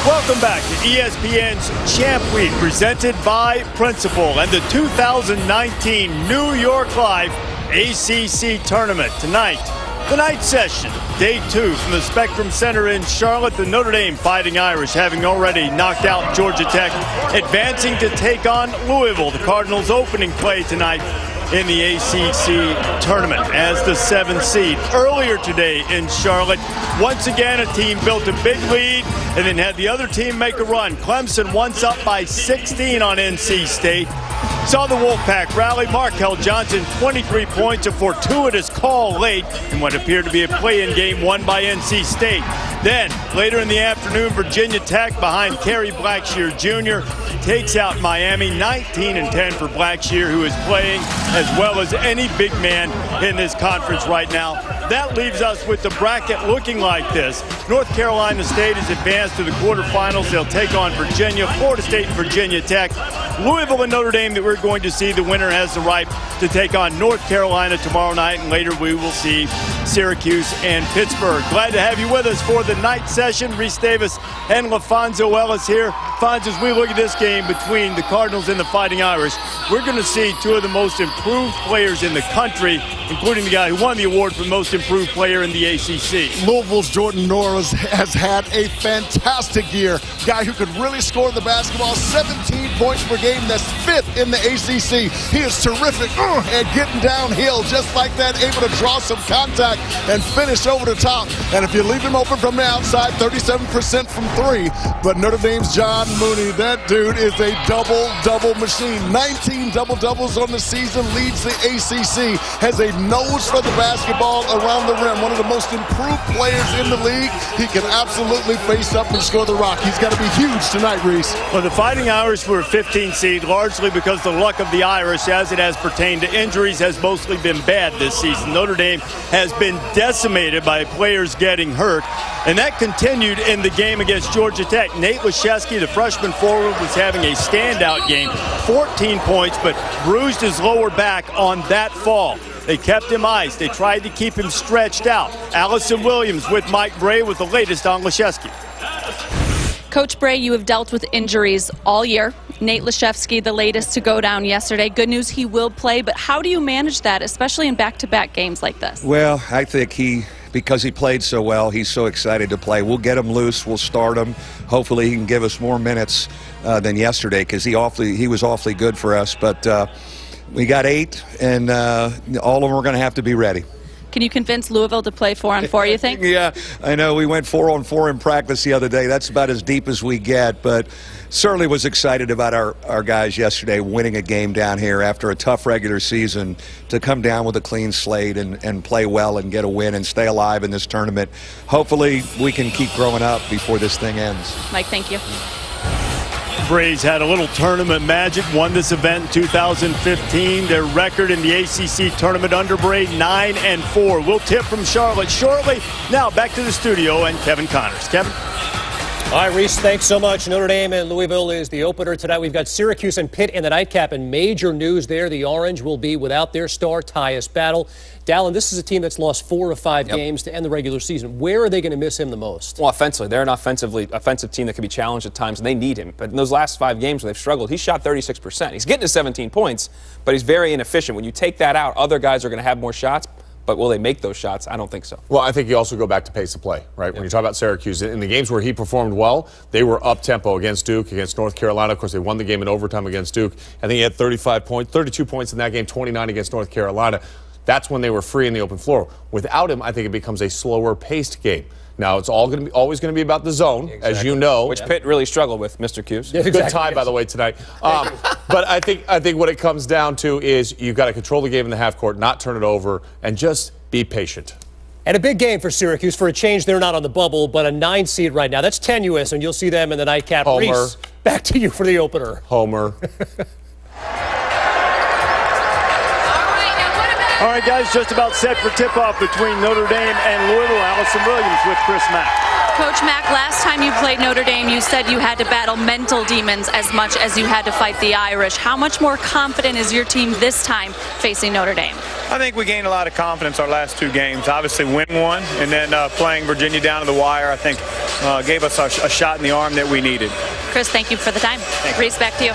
Welcome back to ESPN's Champ Week, presented by Principal and the 2019 New York Life ACC Tournament. Tonight, the night session, day 2 from the Spectrum Center in Charlotte. The Notre Dame Fighting Irish, having already knocked out Georgia Tech, advancing to take on Louisville. The Cardinals opening play tonight in the ACC tournament as the 7th seed. Earlier today in Charlotte, once again a team built a big lead and then had the other team make a run. Clemson once up by 16 on NC State. Saw the Wolfpack rally. Markel Johnson, 23 points, a fortuitous call late in what appeared to be a play-in game won by NC State. Then, later in the afternoon, Virginia Tech, behind Kerry Blackshear Jr., takes out Miami, 19-10 for Blackshear, who is playing as well as any big man in this conference right now. That leaves us with the bracket looking like this. North Carolina State is advanced to the quarterfinals. They'll take on Virginia, Florida State, and Virginia Tech. Louisville and Notre Dame that we're going to see. The winner has the right to take on North Carolina tomorrow night, and later we will see Syracuse and Pittsburgh. Glad to have you with us for the night session. Reese Davis and LaFonso Ellis here. Fonz, as we look at this game between the Cardinals and the Fighting Irish, we're going to see two of the most improved players in the country, including the guy who won the award for most improved player in the ACC. Louisville's Jordan Norris has had a fantastic year. Guy who could really score the basketball, 17 points per game. That's 5th in the ACC. He is terrific at getting downhill just like that, able to draw some contact and finish over the top. And if you leave him open from the outside, 37% from 3. But Notre Dame's John Mooney, that dude is a double-double machine. 19 double-doubles on the season, leads the ACC, has a nose for the basketball around the rim. One of the most improved players in the league. He can absolutely face up and score the rock. He's got to be huge tonight, Reese. Well, the Fighting Irish were a 15 seed, largely because the luck of the Irish, as it has pertained to injuries, has mostly been bad this season. Notre Dame has been decimated by players getting hurt, and that continued in the game against Georgia Tech. Nate Laszewski, the freshman forward, was having a standout game, 14 points, but bruised his lower back on that fall. They kept him iced. They tried to keep him stretched out. Allison Williams with Mike Bray with the latest on Laszewski. Coach Bray, you have dealt with injuries all year. Nate Laszewski, the latest to go down yesterday. Good news, he will play, but how do you manage that, especially in back-to-back games like this? Well, I think because he played so well, he's so excited to play. We'll get him loose. We'll start him. Hopefully he can give us more minutes than yesterday, because he was awfully good for us. But we got 8, and all of them are going to have to be ready. Can you convince Louisville to play 4-on-4, you think? Yeah, I know. We went 4-on-4 in practice the other day. That's about as deep as we get, but certainly was excited about our guys yesterday winning a game down here after a tough regular season, to come down with a clean slate and play well and get a win and stay alive in this tournament. Hopefully we can keep growing up before this thing ends. Mike, thank you. Bray's had a little tournament magic, won this event in 2015. Their record in the ACC tournament under Bray, 9-4. We'll tip from Charlotte shortly. Now back to the studio and Kevin Connors. Kevin? All right, Reese, thanks so much. Notre Dame and Louisville is the opener tonight. We've got Syracuse and Pitt in the nightcap, and major news there. The Orange will be without their star, Tyus Battle. Dallin, this is a team that's lost 4 of 5 games to end the regular season. Where are they going to miss him the most? Well, offensively. They're an offensive team that can be challenged at times, and they need him. But in those last 5 games where they've struggled, he shot 36%. He's getting to 17 points, but he's very inefficient. When you take that out, other guys are going to have more shots. But will they make those shots? I don't think so. Well, I think you also go back to pace of play, right? When you talk about Syracuse, in the games where he performed well, they were up-tempo against Duke, against North Carolina. Of course, they won the game in overtime against Duke. I think he had 32 points in that game, 29 against North Carolina. That's when they were free in the open floor. Without him, I think it becomes a slower-paced game. Now, it's always going to be about the zone, as you know. Which Pitt really struggled with, Mr. Cuse. Yeah, exactly. Good tie, by the way, tonight. But I think what it comes down to is you've got to control the game in the half court, not turn it over, and just be patient. And a big game for Syracuse. For a change, they're not on the bubble, but a 9 seed right now. That's tenuous, and you'll see them in the nightcap. Homer. Reese, back to you for the opener. Homer. All right, guys, just about set for tip-off between Notre Dame and Louisville. Allison Williams with Chris Mack. Coach Mack, last time you played Notre Dame, you said you had to battle mental demons as much as you had to fight the Irish. How much more confident is your team this time facing Notre Dame? I think we gained a lot of confidence our last 2 games. Obviously win one, and then playing Virginia down to the wire. I think gave us a shot in the arm that we needed. Chris, thank you for the time. Reese, back to you.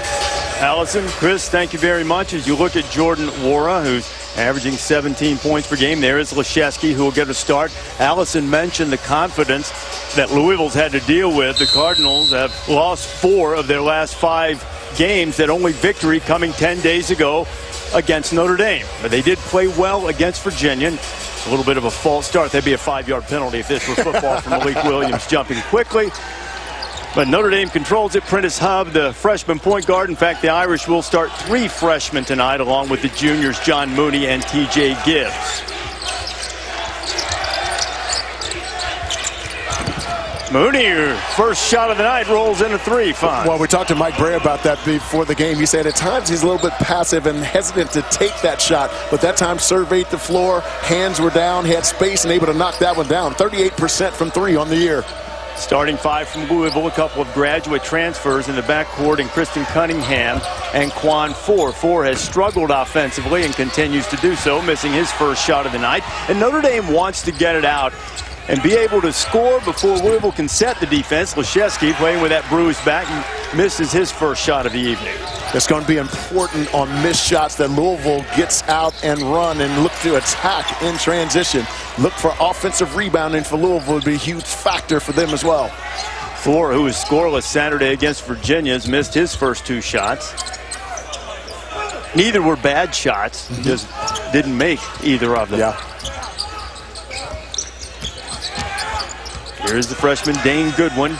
Allison, Chris, thank you very much. As you look at Jordan Wara, who's averaging 17 points per game, there is Leshevsky, who will get a start. Allison mentioned the confidence that Louisville's had to deal with. The Cardinals have lost 4 of their last 5 games, that only victory coming 10 days ago against Notre Dame. But they did play well against Virginia. A little bit of a false start. That'd be a 5-yard penalty if this were football from Malik Williams jumping quickly. But Notre Dame controls it. Prentice Hub, the freshman point guard. In fact, the Irish will start 3 freshmen tonight, along with the juniors John Mooney and T.J. Gibbs. Mooney, first shot of the night, rolls in a 3. Fine. Well, we talked to Mike Bray about that before the game. He said at times he's a little bit passive and hesitant to take that shot, but that time surveyed the floor, hands were down, had space, and able to knock that one down. 38% from 3 on the year. Starting 5 from Louisville, a couple of graduate transfers in the backcourt, and Kristen Cunningham and Quan Four. Four has struggled offensively and continues to do so, missing his first shot of the night. And Notre Dame wants to get it out and be able to score before Louisville can set the defense. Leshevsky, playing with that bruised back, misses his first shot of the evening. It's going to be important on missed shots that Louisville gets out and run and look to attack in transition. Look for offensive rebounding for Louisville would be a huge factor for them as well. Thor, who was scoreless Saturday against Virginia, has missed his first 2 shots. Neither were bad shots, just didn't make either of them. Yeah. Here's the freshman Dane Goodwin.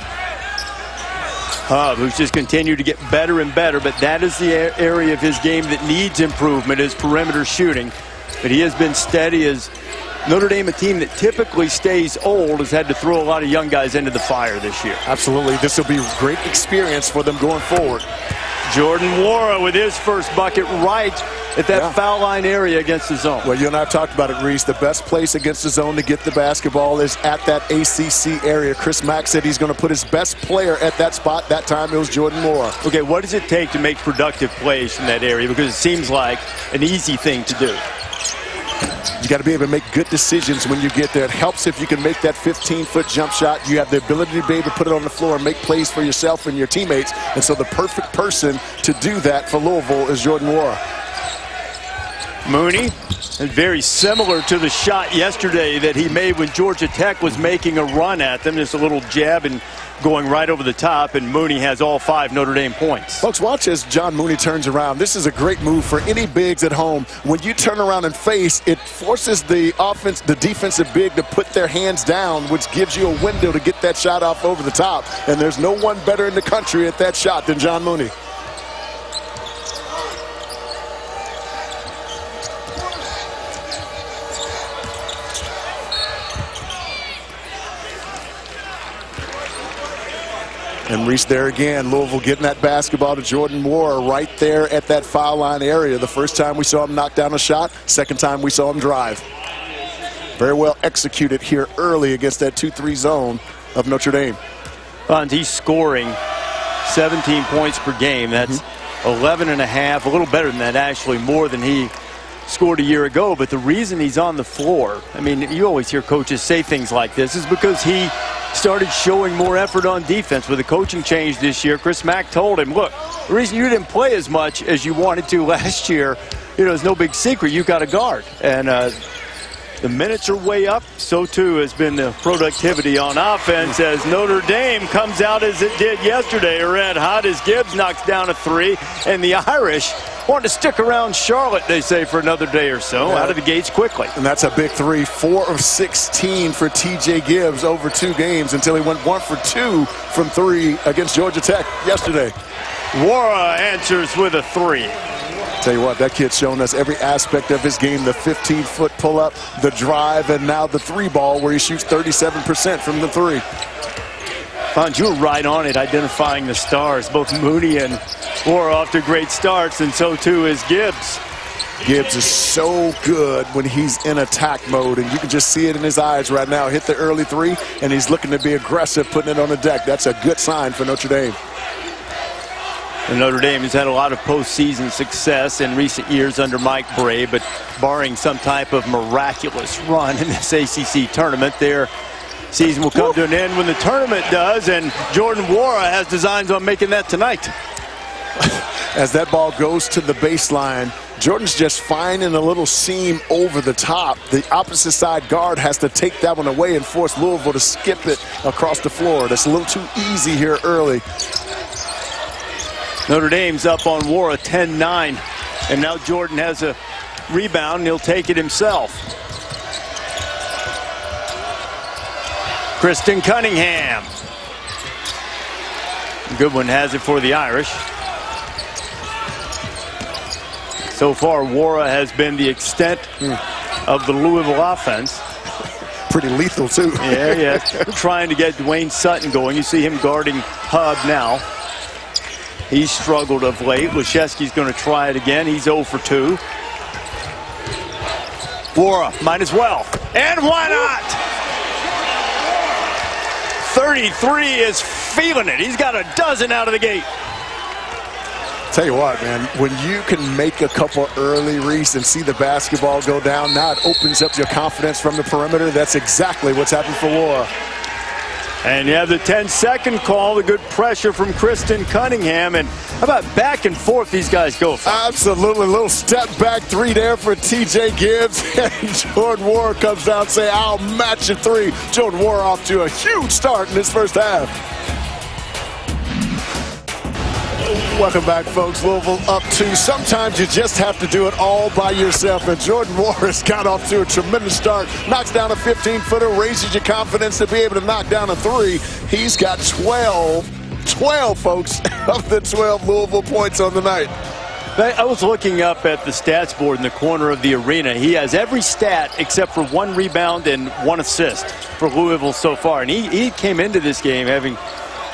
Hub, who's just continued to get better and better, but that is the area of his game that needs improvement, is perimeter shooting. But he has been steady, as Notre Dame, a team that typically stays old, has had to throw a lot of young guys into the fire this year. Absolutely. This will be a great experience for them going forward. Jordan Wara with his first bucket right at that foul line area against the zone. Well, you and I have talked about it, Reese. The best place against the zone to get the basketball is at that ACC area. Chris Mack said he's going to put his best player at that spot. That time it was Jordan Wara. Okay, what does it take to make productive plays from that area? Because it seems like an easy thing to do. You got to be able to make good decisions when you get there. It helps if you can make that 15-foot jump shot. You have the ability to be able to put it on the floor and make plays for yourself and your teammates. And so the perfect person to do that for Louisville is Jordan Wara. Mooney, and very similar to the shot yesterday that he made when Georgia Tech was making a run at them. Just a little jab and going right over the top, and Mooney has all 5 Notre Dame points. Folks, watch as John Mooney turns around. This is a great move for any bigs at home. When you turn around and face, it forces the defensive big to put their hands down, which gives you a window to get that shot off over the top. And there's no one better in the country at that shot than John Mooney. And Reese there again. Louisville getting that basketball to Jordan Wara right there at that foul line area. The first time we saw him knock down a shot, second time we saw him drive. Very well executed here early against that 2-3 zone of Notre Dame. And he's scoring 17 points per game. That's 11 and a half, a little better than that, actually, more than he scored a year ago. But the reason he's on the floor, I mean, you always hear coaches say things like this, is because he started showing more effort on defense with a coaching change this year. Chris Mack told him, look, the reason you didn't play as much as you wanted to last year, you know, is no big secret. You got a guard. And the minutes are way up. So, too, has been the productivity on offense as Notre Dame comes out as it did yesterday. Red hot as Gibbs knocks down a 3. And the Irish want to stick around Charlotte, they say, for another day or so, out of the gates quickly. And that's a big 3. 4 of 16 for T.J. Gibbs over 2 games until he went 1 for 2 from 3 against Georgia Tech yesterday. Wara answers with a 3. Tell you what, that kid's shown us every aspect of his game. The 15-foot pull-up, the drive, and now the 3-ball where he shoots 37% from the 3. Fons, you were right on it, identifying the stars. Both Mooney and Wara off to great starts, and so too is Gibbs. Gibbs is so good when he's in attack mode, and you can just see it in his eyes right now. Hit the early 3, and he's looking to be aggressive, putting it on the deck. That's a good sign for Notre Dame. And Notre Dame has had a lot of postseason success in recent years under Mike Bray, but barring some type of miraculous run in this ACC tournament, they're Season will come to an end when the tournament does, and Jordan Wara has designs on making that tonight. As that ball goes to the baseline, Jordan's just finding a little seam over the top. The opposite side guard has to take that one away and force Louisville to skip it across the floor. That's a little too easy here early. Notre Dame's up on Wara 10-9, and now Jordan has a rebound, and he'll take it himself. Kristen Cunningham. Goodwin has it for the Irish. So far, Wara has been the extent of the Louisville offense. Pretty lethal, too. Yeah. Trying to get Dwayne Sutton going. You see him guarding Hub now. He's struggled of late. Leshevsky's going to try it again. He's 0 for 2. Wara might as well. And why not? 33 is feeling it. He's got a dozen out of the gate. Tell you what, man, when you can make a couple early, Reese, and see the basketball go down, now it opens up your confidence from the perimeter. That's exactly what's happened for Wara. And you have the 10-second call, the good pressure from Kristen Cunningham. And how about back and forth these guys go? Absolutely. A little step back three there for TJ Gibbs. And Jordan Wara comes down and say, I'll match your three. Jordan Wara off to a huge start in this first half. Welcome back, folks. Louisville up 2. Sometimes you just have to do it all by yourself, and Jordan Wara's got off to a tremendous start. Knocks down a 15-footer, raises your confidence to be able to knock down a 3. He's got 12, folks, of the 12 Louisville points on the night. I was looking up at the stats board in the corner of the arena. He has every stat except for 1 rebound and 1 assist for Louisville so far, and he came into this game having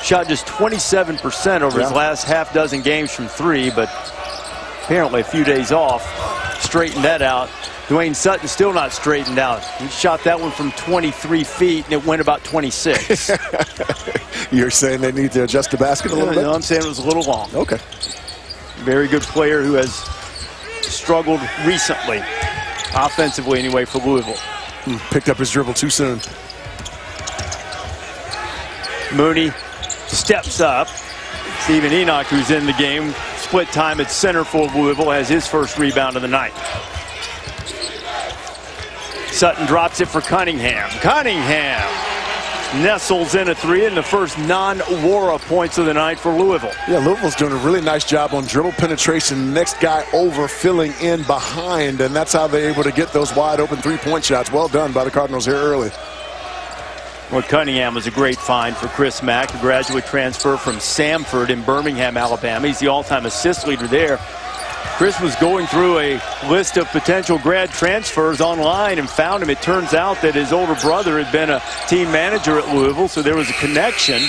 shot just 27% over his last half dozen games from 3, but apparently a few days off straightened that out. Dwayne Sutton still not straightened out. He shot that one from 23 feet, and it went about 26. You're saying they need to adjust the basket a little bit? No, I'm saying it was a little long. Okay. Very good player who has struggled recently, offensively anyway, for Louisville. Picked up his dribble too soon. Mooney steps up. Stephen Enoch, who's in the game, split time at center for Louisville, has his first rebound of the night. Sutton drops it for Cunningham. Cunningham nestles in a 3 in the first non-Wara points of the night for Louisville. Yeah, Louisville's doing a really nice job on dribble penetration. Next guy over, filling in behind, and that's how they're able to get those wide open 3-point shots. Well done by the Cardinals here early. Well, Cunningham was a great find for Chris Mack, a graduate transfer from Samford in Birmingham, Alabama. He's the all-time assist leader there. Chris was going through a list of potential grad transfers online and found him. It turns out that his older brother had been a team manager at Louisville, so there was a connection.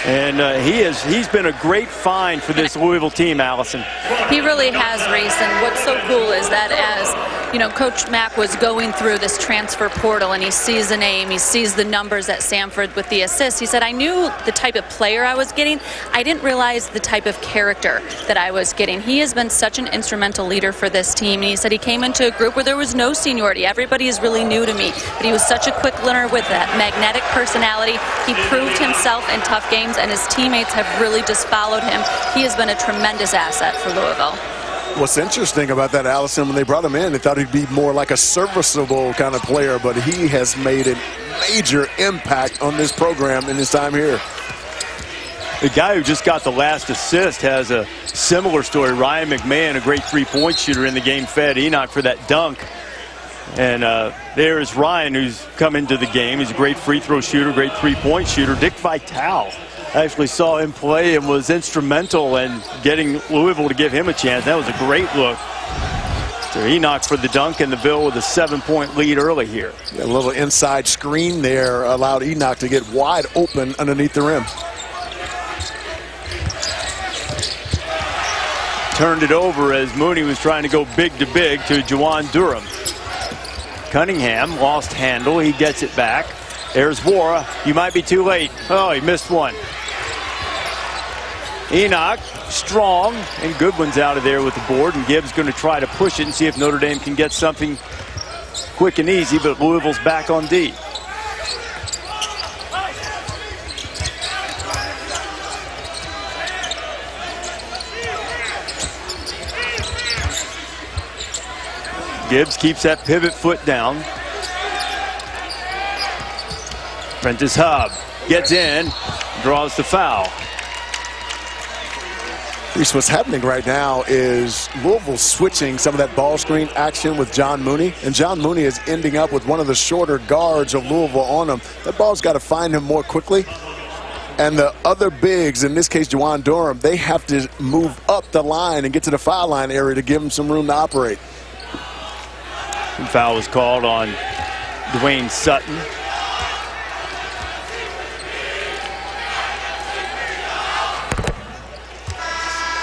And he's been a great find for this Louisville team, Allison. He really has, Reese, and what's so cool is that as, you know, Coach Mack was going through this transfer portal and he sees the name, he sees the numbers at Samford with the assists, he said, I knew the type of player I was getting. I didn't realize the type of character that I was getting. He has been such an instrumental leader for this team, and he said he came into a group where there was no seniority. Everybody is really new to me, but he was such a quick learner with that magnetic personality. He proved himself in tough games, and his teammates have really just followed him. He has been a tremendous asset for Louisville. What's interesting about that, Allison, when they brought him in, they thought he'd be more like a serviceable kind of player, but he has made a major impact on this program in his time here. The guy who just got the last assist has a similar story. Ryan McMahon, a great 3-point shooter in the game, fed Enoch for that dunk. And there's Ryan, who's come into the game. He's a great free throw shooter, great 3-point shooter. Dick Vitale actually saw him play and was instrumental in getting Louisville to give him a chance. That was a great look. So Enoch for the dunk, and the Ville with a 7-point lead early here. A little inside screen there allowed Enoch to get wide open underneath the rim. Turned it over as Mooney was trying to go big to big to Juwan Durham. Cunningham lost handle. He gets it back. There's Wara. You might be too late. Oh, he missed one. Enoch, strong, and Goodwin's out of there with the board, and Gibbs going to try to push it and see if Notre Dame can get something quick and easy, but Louisville's back on D. Gibbs keeps that pivot foot down. Prentice Hub gets in, draws the foul. Reese, what's happening right now is Louisville switching some of that ball screen action with John Mooney, and John Mooney is ending up with one of the shorter guards of Louisville on him. That ball's got to find him more quickly. And the other bigs, in this case Juwan Durham, they have to move up the line and get to the foul line area to give him some room to operate. And foul was called on Dwayne Sutton.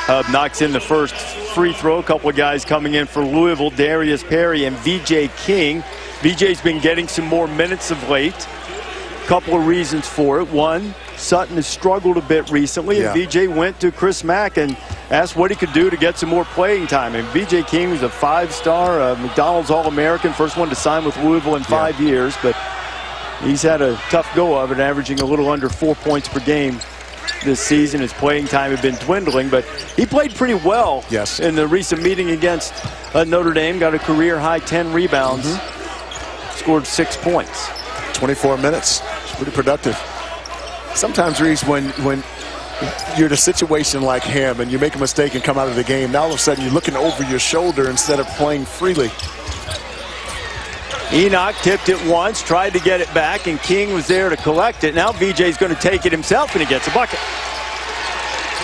Hub knocks in the first free throw. A couple of guys coming in for Louisville, Darius Perry and VJ King. VJ's been getting some more minutes of late. A couple of reasons for it. One, Sutton has struggled a bit recently, and VJ went to Chris Mack and asked what he could do to get some more playing time. And VJ King was a five-star McDonald's All-American, first one to sign with Louisville in 5 years, but he's had a tough go of it, averaging a little under 4 points per game this season. His playing time had been dwindling, but he played pretty well in the recent meeting against Notre Dame. Got a career-high 10 rebounds, scored 6 points. 24 minutes. It's pretty productive. Sometimes, Reese, when you're in a situation like him and you make a mistake and come out of the game, now all of a sudden you're looking over your shoulder instead of playing freely. Enoch tipped it once, tried to get it back, and King was there to collect it. Now VJ's going to take it himself, and he gets a bucket.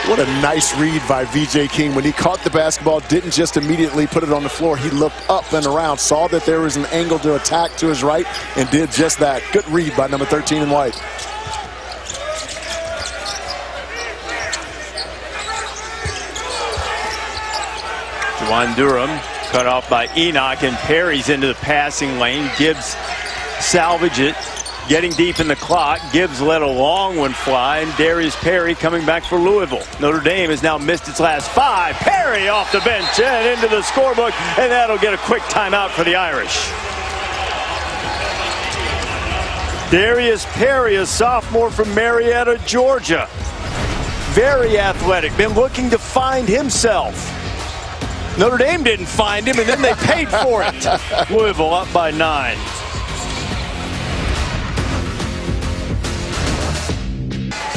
What a nice read by VJ King. When he caught the basketball, didn't just immediately put it on the floor. He looked up and around, saw that there was an angle to attack to his right, and did just that. Good read by number 13 in white. Juwan Durham cut off by Enoch, and Perry's into the passing lane. Gibbs salvage it, getting deep in the clock. Gibbs let a long one fly, and Darius Perry coming back for Louisville. Notre Dame has now missed its last 5. Perry off the bench and into the scorebook, and that'll get a quick timeout for the Irish. Darius Perry, a sophomore from Marietta, Georgia. Very athletic, been looking to find himself. Notre Dame didn't find him, and then they paid for it. Louisville up by 9.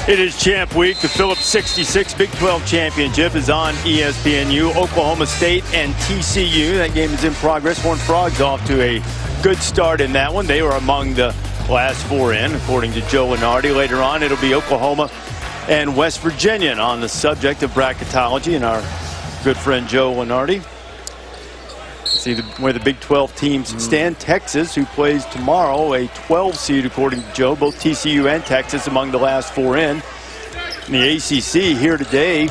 It is Champ Week. The Phillips 66 Big 12 Championship is on ESPNU. Oklahoma State and TCU. That game is in progress. Horned Frogs off to a good start in that one. They were among the last 4 in, according to Joe Lenardi. Later on, it'll be Oklahoma and West Virginia. And on the subject of bracketology, and our good friend Joe Lenardi. See where the Big 12 teams stand. Texas, who plays tomorrow, a 12 seed according to Joe. Both TCU and Texas among the last 4 in. In the ACC here today,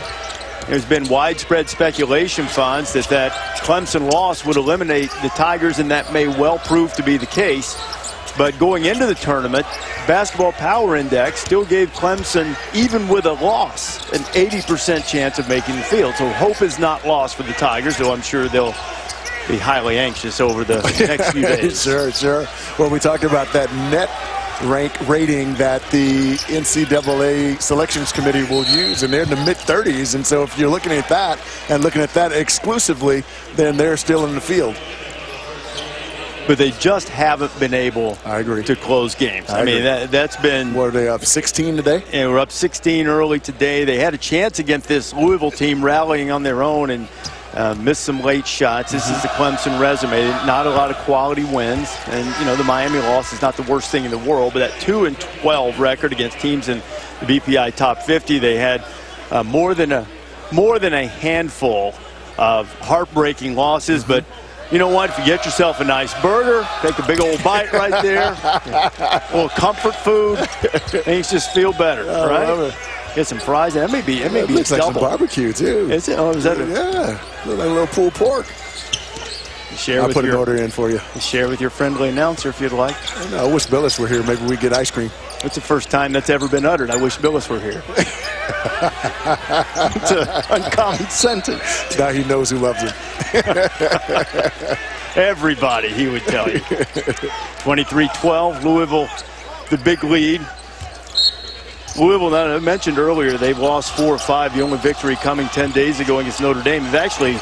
there's been widespread speculation, Fonz, that Clemson loss would eliminate the Tigers, and that may well prove to be the case. But going into the tournament, Basketball Power Index still gave Clemson, even with a loss, an 80% chance of making the field. So hope is not lost for the Tigers, though I'm sure they'll be highly anxious over the next few days. Sure. Well, we talked about that net rank rating that the NCAA Selections Committee will use, and they're in the mid-30s. And so if you're looking at that and looking at that exclusively, then they're still in the field. But they just haven't been able to close games. I mean, that's been... What are they up, 16 today? Yeah, we're up 16 early today. They had a chance against this Louisville team rallying on their own and missed some late shots. This is the Clemson resume. Not a lot of quality wins. And, you know, the Miami loss is not the worst thing in the world. But that 2-12 record against teams in the BPI top 50, they had more than a handful of heartbreaking losses. But you know what? If you get yourself a nice burger, take a big old bite right there, a little comfort food, things just feel better, right? I love it. Get some fries. That may be it looks like some barbecue too. Is it? Oh, is that yeah, look like a little pulled pork. I'll put an order in for you. Share with your friendly announcer if you'd like. I wish Billis were here. Maybe we'd get ice cream. It's the first time that's ever been uttered. I wish Billis were here. It's an uncommon sentence. Now he knows who loves him. Everybody, he would tell you. 23-12, Louisville, the big lead. Louisville, I mentioned earlier, they've lost 4 or 5. The only victory coming 10 days ago against Notre Dame. They've actually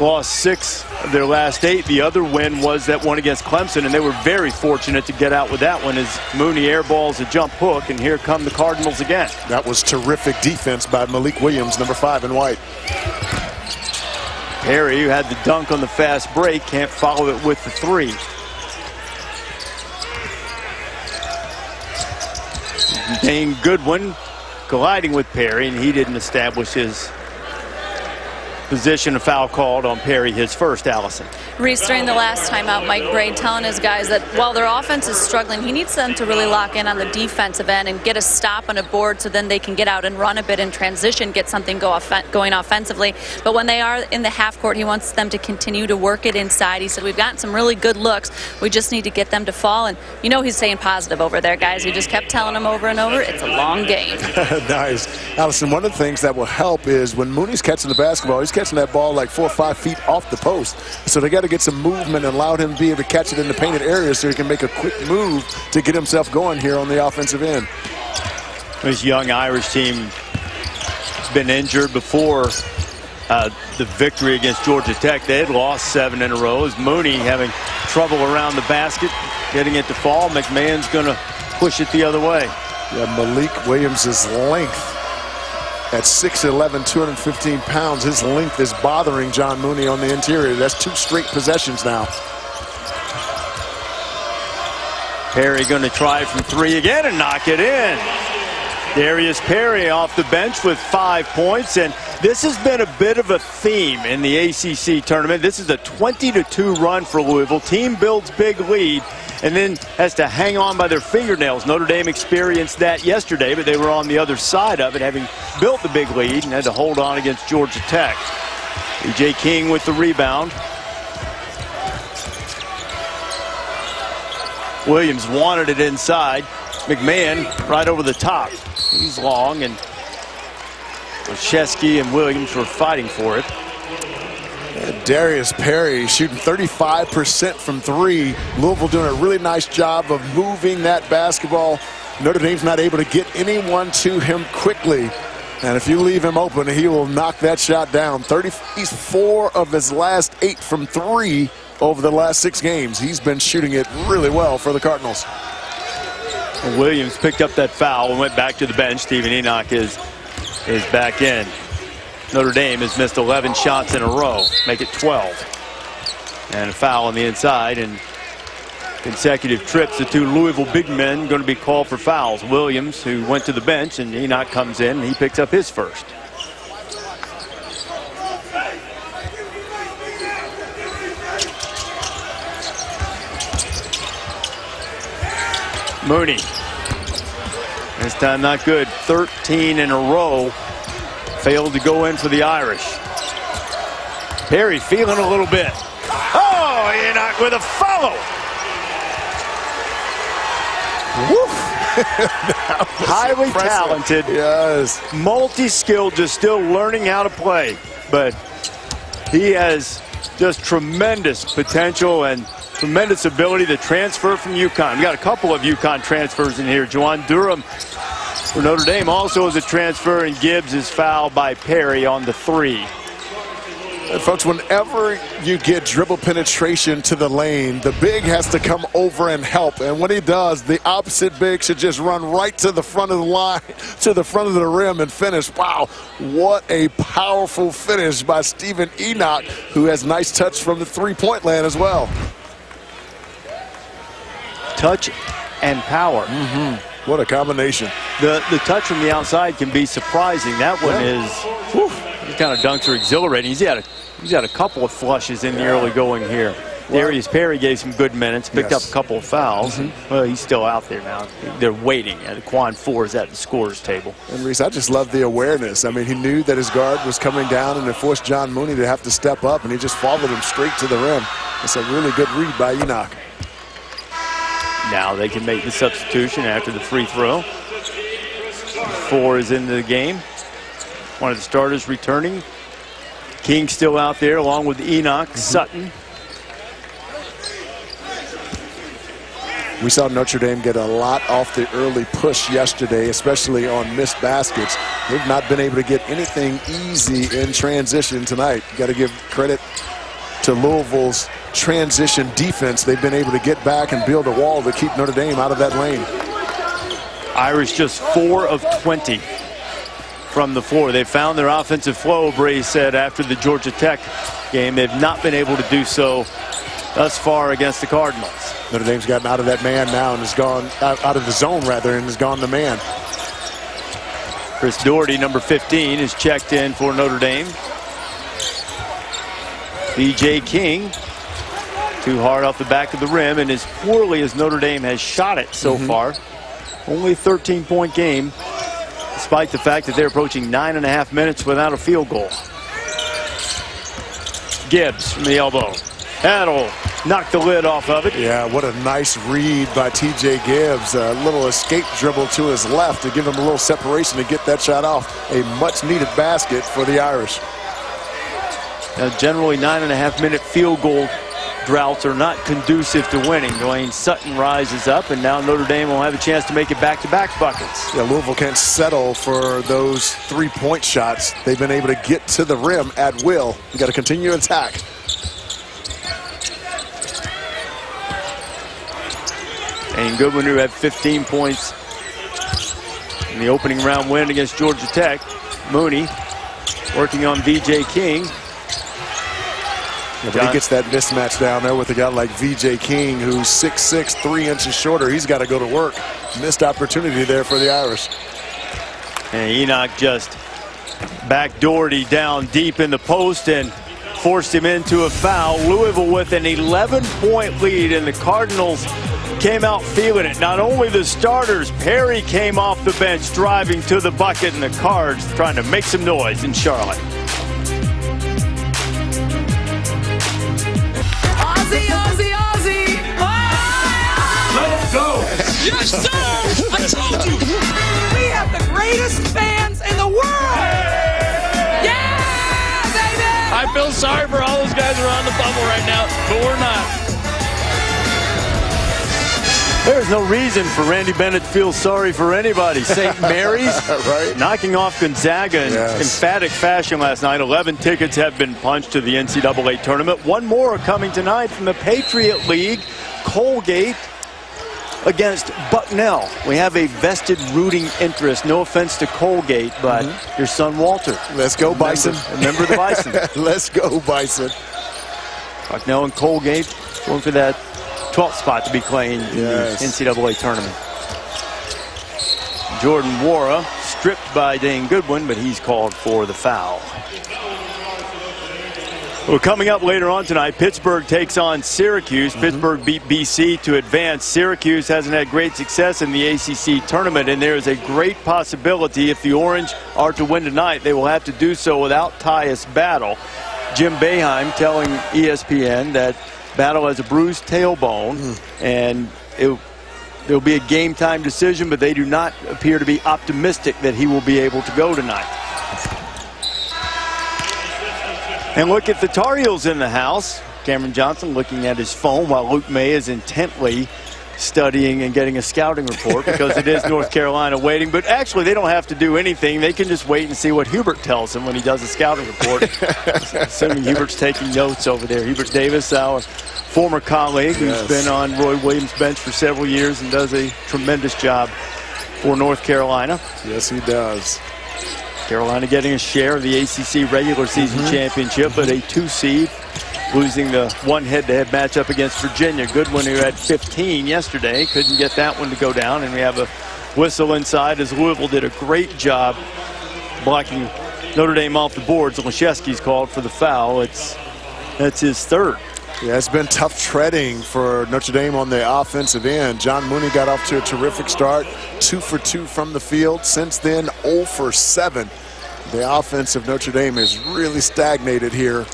lost 6 of their last 8. The other win was that one against Clemson, and they were very fortunate to get out with that one as Mooney airballs a jump hook, and here come the Cardinals again. That was terrific defense by Malik Williams, number 5 in white. Perry, who had the dunk on the fast break, can't follow it with the 3. Dane Goodwin colliding with Perry, and he didn't establish his position. A foul called on Perry, his first, Allison. Reese, during the last timeout, Mike Brey telling his guys that while their offense is struggling, he needs them to really lock in on the defensive end and get a stop on a board so then they can get out and run a bit in transition, get something going offensively. But when they are in the half court, he wants them to continue to work it inside. He said, we've gotten some really good looks. We just need to get them to fall. And you know he's saying positive over there, guys. He just kept telling them over and over, it's a long game. Nice. Allison, one of the things that will help is when Mooney's catching the basketball, he's catching that ball like 4 or 5 feet off the post. So they got to get some movement and allow him to be able to catch it in the painted area so he can make a quick move to get himself going here on the offensive end. This young Irish team has been injured before the victory against Georgia Tech. They had lost 7 in a row. As Mooney having trouble around the basket, getting it to fall. McMahon's going to push it the other way. Yeah, Malik Williams' length at 6'11", 215 pounds. His length is bothering John Mooney on the interior. That's 2 straight possessions now. Perry going to try from 3 again and knock it in. Darius Perry off the bench with 5 points, and this has been a bit of a theme in the ACC tournament. This is a 20-2 run for Louisville. Team builds big lead and then has to hang on by their fingernails. Notre Dame experienced that yesterday, but they were on the other side of it, having built the big lead and had to hold on against Georgia Tech. E.J. King with the rebound. Williams wanted it inside. McMahon right over the top. He's long, and Krzyzewski and Williams were fighting for it. Darius Perry shooting 35% from 3. Louisville doing a really nice job of moving that basketball. Notre Dame's not able to get anyone to him quickly. And if you leave him open, he will knock that shot down. He's 4 of his last 8 from 3 over the last 6 games. He's been shooting it really well for the Cardinals. And Williams picked up that foul and went back to the bench. Stephen Enoch is back in. Notre Dame has missed 11 shots in a row, make it 12. And a foul on the inside, and consecutive trips. The 2 Louisville big men going to be called for fouls. Williams, who went to the bench, and Enoch comes in, and he picks up his first. Mooney. This time not good. 13 in a row. Failed to go in for the Irish. Perry feeling a little bit. Oh, Enoch with a follow. Highly impressive. Talented. Yes. Multi-skilled, just still learning how to play. But he has just tremendous potential and tremendous ability to transfer from UConn. We got a couple of UConn transfers in here. Juwan Durham for Notre Dame also is a transfer, and Gibbs is fouled by Perry on the 3. And folks, whenever you get dribble penetration to the lane, the big has to come over and help. And when he does, the opposite big should just run right to the front of the line, to the front of the rim and finish. Wow, what a powerful finish by Stephen Enoch, who has nice touch from the 3-point land as well. Touch and power. What a combination. The touch from the outside can be surprising. That one is, whew, these kind of dunks are exhilarating. He's had a couple of flushes in the early going here. Darius Perry gave some good minutes, picked up a couple of fouls. Well, he's still out there now. They're waiting. Quan 4 is at the scorer's table. And Reese, I just love the awareness. I mean, he knew that his guard was coming down, and it forced John Mooney to have to step up, and he just followed him straight to the rim. It's a really good read by Enoch. Now they can make the substitution after the free throw. 4 is into the game. One of the starters returning. King still out there along with Enoch, Sutton. We saw Notre Dame get a lot off the early push yesterday, especially on missed baskets. They've not been able to get anything easy in transition tonight. Got to give credit to Louisville's transition defense. They've been able to get back and build a wall to keep Notre Dame out of that lane. Irish just 4 of 20 from the floor. They found their offensive flow, Brady said, after the Georgia Tech game. They've not been able to do so thus far against the Cardinals. Notre Dame's gotten out of that man now and has gone out of the zone, rather, and has gone to man. Chris Doherty, number 15, is checked in for Notre Dame. B.J. King, too hard off the back of the rim, and as poorly as Notre Dame has shot it so far, only a 13-point game, despite the fact that they're approaching 9.5 minutes without a field goal. Gibbs from the elbow. That'll knock the lid off of it. Yeah, what a nice read by T.J. Gibbs. A little escape dribble to his left to give him a little separation to get that shot off. A much-needed basket for the Irish. Now, generally, 9.5-minute field goal droughts are not conducive to winning. Dwayne Sutton rises up, and now Notre Dame will have a chance to make it back-to-back buckets. Yeah, Louisville can't settle for those three-point shots. They've been able to get to the rim at will. You got to continue to attack. And Goodwin, who had 15 points in the opening round win against Georgia Tech. Mooney working on V.J. King. Yeah, but he gets that mismatch down there with a guy like V.J. King, who's 6'6", 3 inches shorter. He's got to go to work. Missed opportunity there for the Irish. And Enoch just backed Doherty down deep in the post and forced him into a foul. Louisville with an 11-point lead, and the Cardinals came out feeling it. Not only the starters, Perry came off the bench driving to the bucket, and the Cards trying to make some noise in Charlotte. Aussie, Aussie, Aussie! Oh! Let's go! Yes, sir! I told you! We have the greatest fans in the world! Yeah, baby! I feel sorry for all those guys who are on the bubble right now, but we're not. There's no reason for Randy Bennett to feel sorry for anybody. St. Mary's right? Knocking off Gonzaga in emphatic fashion last night. 11 tickets have been punched to the NCAA tournament. One more coming tonight from the Patriot League. Colgate against Bucknell. We have a vested rooting interest. No offense to Colgate, but your son Walter. Let's go, Bison. Remember the Bison. Let's go, Bison. Bucknell and Colgate going for that 12th spot to be playing in the NCAA tournament. Jordan Wara stripped by Dane Goodwin, but he's called for the foul. Well, coming up later on tonight, Pittsburgh takes on Syracuse. Pittsburgh beat BC to advance. Syracuse hasn't had great success in the ACC tournament, and there is a great possibility if the Orange are to win tonight, they will have to do so without Tyus Battle. Jim Boeheim telling ESPN that Battle has a bruised tailbone, and it'll be a game-time decision, but they do not appear to be optimistic that he will be able to go tonight. And look at the Tar Heels in the house. Cameron Johnson looking at his phone while Luke May is intently studying and getting a scouting report because it is North Carolina waiting. But actually, they don't have to do anything. They can just wait and see what Hubert tells them when he does a scouting report. Assuming Hubert's taking notes over there. Hubert Davis, our former colleague, who's been on Roy Williams' bench for several years and does a tremendous job for North Carolina. Yes, he does. Carolina getting a share of the ACC regular season championship, but a 2 seed, losing the one head-to-head matchup against Virginia. Goodwin, who had 15 yesterday, couldn't get that one to go down, and we have a whistle inside as Louisville did a great job blocking Notre Dame off the boards. Leszewski's called for the foul. That's his third. Yeah, it's been tough treading for Notre Dame on the offensive end. John Mooney got off to a terrific start, 2 for 2 from the field. Since then, 0 for 7. The offense of Notre Dame has really stagnated here.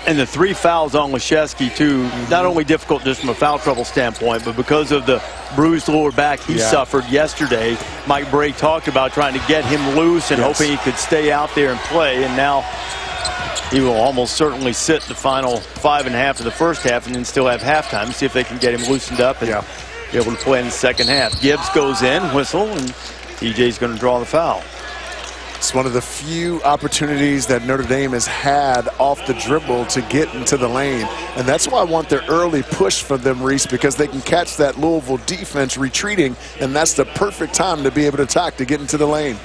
And the 3 fouls on Leszewski, too, not only difficult just from a foul trouble standpoint, but because of the bruised lower back he suffered yesterday. Mike Bray talked about trying to get him loose and hoping he could stay out there and play, and now he will almost certainly sit the final 5.5 of the first half and then still have halftime. See if they can get him loosened up and be able to play in the second half. Gibbs goes in, whistle, and EJ's going to draw the foul. It's one of the few opportunities that Notre Dame has had off the dribble to get into the lane. And that's why I want their early push for them, Reese, because they can catch that Louisville defense retreating, and that's the perfect time to be able to attack to get into the lane.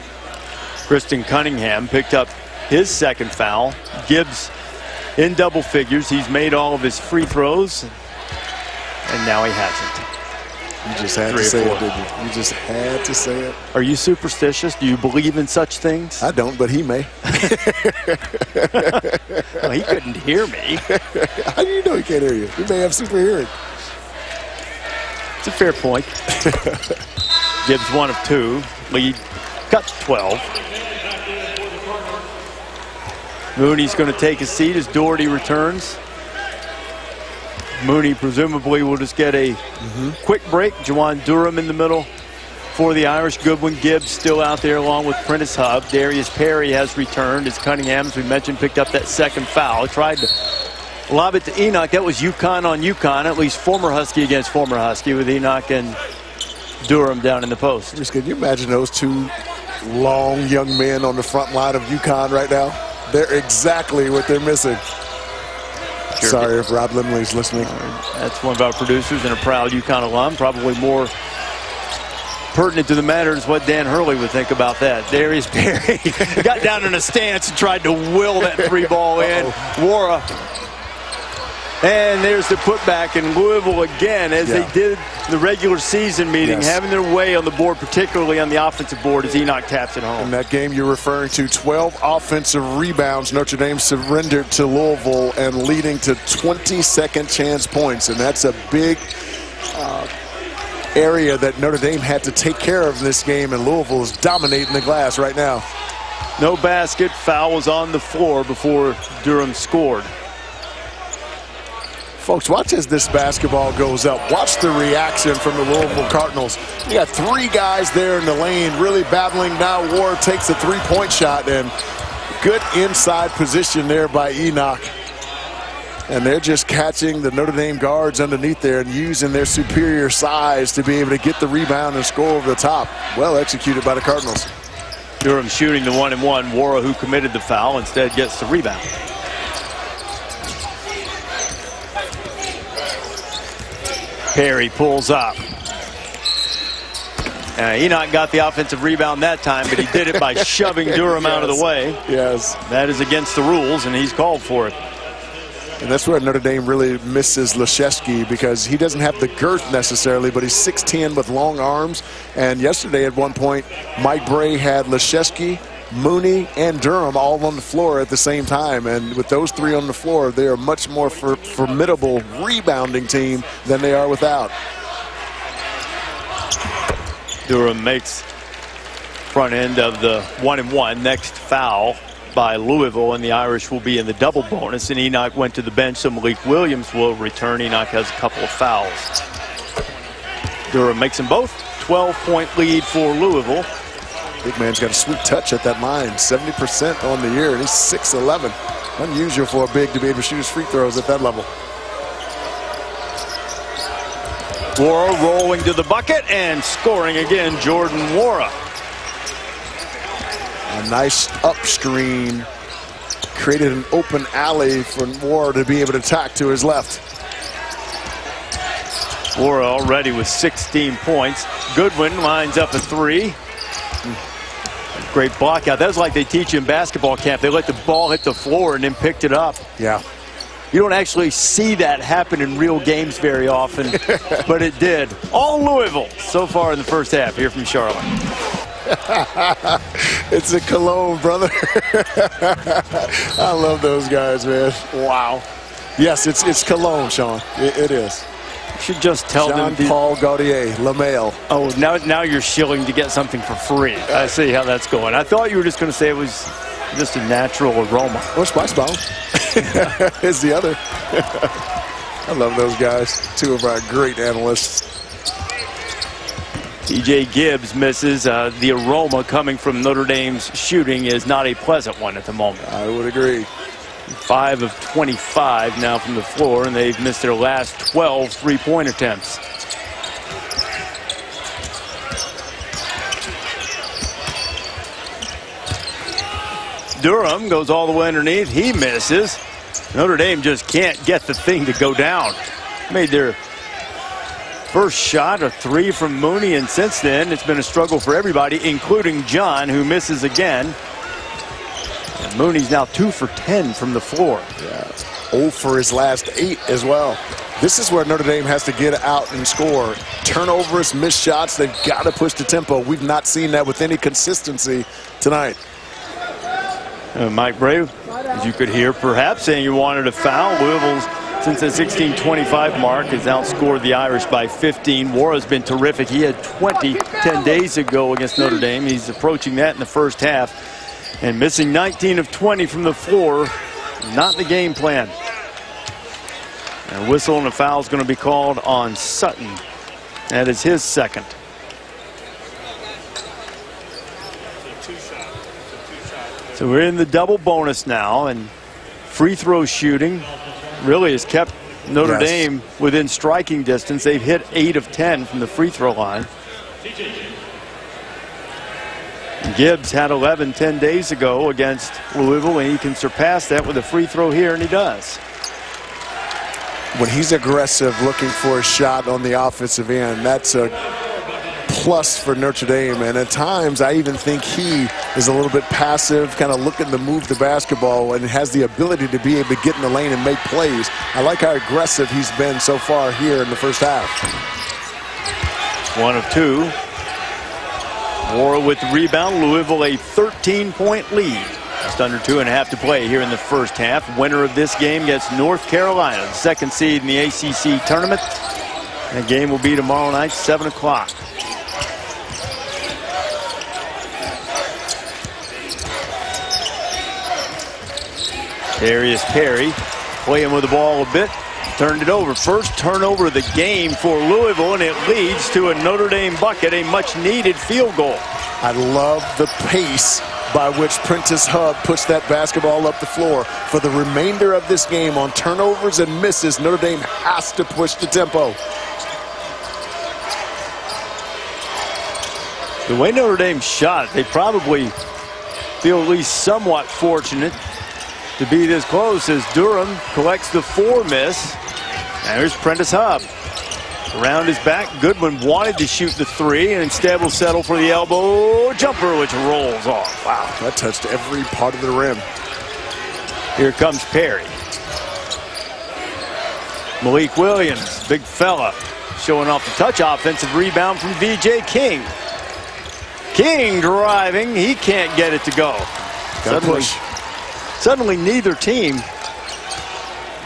Kristen Cunningham picked up his second foul. Gibbs in double figures. He's made all of his free throws, and now he hasn't. You just had to say it, didn't you? You just had to say it. Are you superstitious? Do you believe in such things? I don't, but he may. Well, he couldn't hear me. How do you know he can't hear you? He may have super hearing. It's a fair point. Gibbs 1 of 2. Lead cut to 12. Mooney's going to take a seat as Doherty returns. Mooney presumably will just get a quick break. Jawan Durham in the middle for the Irish. Goodwin, Gibbs still out there along with Prentice Hub. Darius Perry has returned as Cunningham, as we mentioned, picked up that second foul. Tried to lob it to Enoch. That was UConn on UConn, at least former Husky against former Husky, with Enoch and Durham down in the post. Just can you imagine those two long young men on the front line of UConn right now? They're exactly what they're missing. Sure. Sorry if Rob Limley's listening. That's one of our producers and a proud UConn alum. Probably more pertinent to the matter is what Dan Hurley would think about that. Darius Perry got down in a stance and tried to will that free ball in. Wara. And there's the putback in Louisville again, as they did the regular season meeting, having their way on the board, particularly on the offensive board, as Enoch taps it home. In that game you're referring to, 12 offensive rebounds Notre Dame surrendered to Louisville and leading to 20 second chance points. And that's a big area that Notre Dame had to take care of in this game, and Louisville is dominating the glass right now. No basket. Foul was on the floor before Durham scored. Folks, watch as this basketball goes up. Watch the reaction from the Louisville Cardinals. You got 3 guys there in the lane really battling. Now Ward takes a 3-point shot, and good inside position there by Enoch. And they're just catching the Notre Dame guards underneath there and using their superior size to be able to get the rebound and score over the top. Well executed by the Cardinals. Durham shooting the 1-and-1. Wara, who committed the foul, instead gets the rebound. Perry pulls up. Enoch got the offensive rebound that time, but he did it by shoving Durham out of the way. Yes. That is against the rules, and he's called for it. And that's where Notre Dame really misses Laszewski, because he doesn't have the girth necessarily, but he's 6'10" with long arms. And yesterday at one point, Mike Bray had Laszewski, Mooney, and Durham all on the floor at the same time. And with those 3 on the floor, they are a much more formidable rebounding team than they are without. Durham makes front end of the 1-and-1. Next foul by Louisville, and the Irish will be in the double bonus. And Enoch went to the bench, so Malik Williams will return. Enoch has a couple of fouls. Durham makes them both. 12-point lead for Louisville. Big man's got a sweet touch at that line. 70% on the year, and he's 6'11". Unusual for a big to be able to shoot his free throws at that level. Wara rolling to the bucket and scoring again, Jordan Wara. A nice upstream created an open alley for Wara to be able to attack to his left. Wara already with 16 points. Goodwin lines up a 3. Great block out. That was like they teach you in basketball camp. They let the ball hit the floor and then picked it up. Yeah. You don't actually see that happen in real games very often, but it did. All Louisville so far in the first half. Here from Charlotte. It's a Cologne, brother. I love those guys, man. Wow. Yes, it's Cologne, Sean. It is. You should just tell them. Jean-Paul Gaultier, LaMail. Oh, now you're shilling to get something for free. I see how that's going. I thought you were just going to say it was just a natural aroma. Or Spice Bomb is the other. I love those guys. 2 of our great analysts. TJ Gibbs misses. The aroma coming from Notre Dame's shooting is not a pleasant one at the moment. I would agree. 5 of 25 now from the floor, and they've missed their last 12 three-point attempts. Durham goes all the way underneath. He misses. Notre Dame just can't get the thing to go down. Made their first shot, a three from Mooney, and since then it's been a struggle for everybody, including John, who misses again. And Mooney's now 2 for 10 from the floor. Yeah, 0 for his last 8 as well. This is where Notre Dame has to get out and score. Turnovers, missed shots, they've got to push the tempo. We've not seen that with any consistency tonight. Mike Brave, as you could hear, perhaps saying you wanted a foul. Louisville's, since the 16:25 mark, has outscored the Irish by 15. Wara's been terrific. He had 20 10 days ago against Notre Dame. He's approaching that in the first half. And missing 19 of 20 from the floor, not the game plan. And a whistle and a foul is going to be called on Sutton. That is his second. So we're in the double bonus now, and free throw shooting really has kept Notre Dame within striking distance. They've hit 8 of 10 from the free throw line. Gibbs had 11 10 days ago against Louisville, and he can surpass that with a free throw here, and he does. When he's aggressive looking for a shot on the offensive end, that's a plus for Notre Dame. And at times I even think he is a little bit passive, kind of looking to move the basketball, and has the ability to be able to get in the lane and make plays. I like how aggressive he's been so far here in the first half. 1 of 2. Wara with the rebound. Louisville a 13-point lead. Just under 2.5 to play here in the first half. Winner of this game gets North Carolina, the second seed in the ACC tournament. That game will be tomorrow night, 7 o'clock. Darius Perry playing with the ball a bit. Turned it over. First turnover of the game for Louisville, and it leads to a Notre Dame bucket, a much-needed field goal. I love the pace by which Prentice Hub puts that basketball up the floor. For the remainder of this game, on turnovers and misses, Notre Dame has to push the tempo. The way Notre Dame shot, they probably feel at least somewhat fortunate to be this close as Durham collects the 4 miss. There's Prentice Hub. Around his back, Goodwin wanted to shoot the 3 and instead will settle for the elbow jumper, which rolls off. Wow, that touched every part of the rim. Here comes Perry. Malik Williams, big fella, showing off the touch. Offensive rebound from VJ King. King driving, he can't get it to go. Suddenly neither team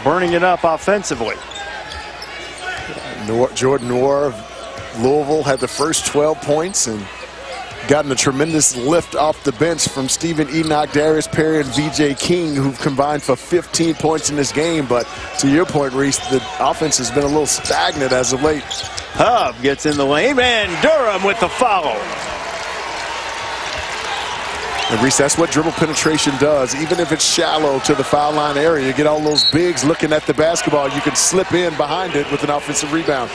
burning it up offensively. Jordan Noir of Louisville had the first 12 points and gotten a tremendous lift off the bench from Stephen Enoch, Darius Perry, and VJ King, who've combined for 15 points in this game. But to your point, Reese, the offense has been a little stagnant as of late. Hub gets in the lane, and Durham with the foul. And Reese, that's what dribble penetration does. Even if it's shallow to the foul line area, you get all those bigs looking at the basketball. You can slip in behind it with an offensive rebound.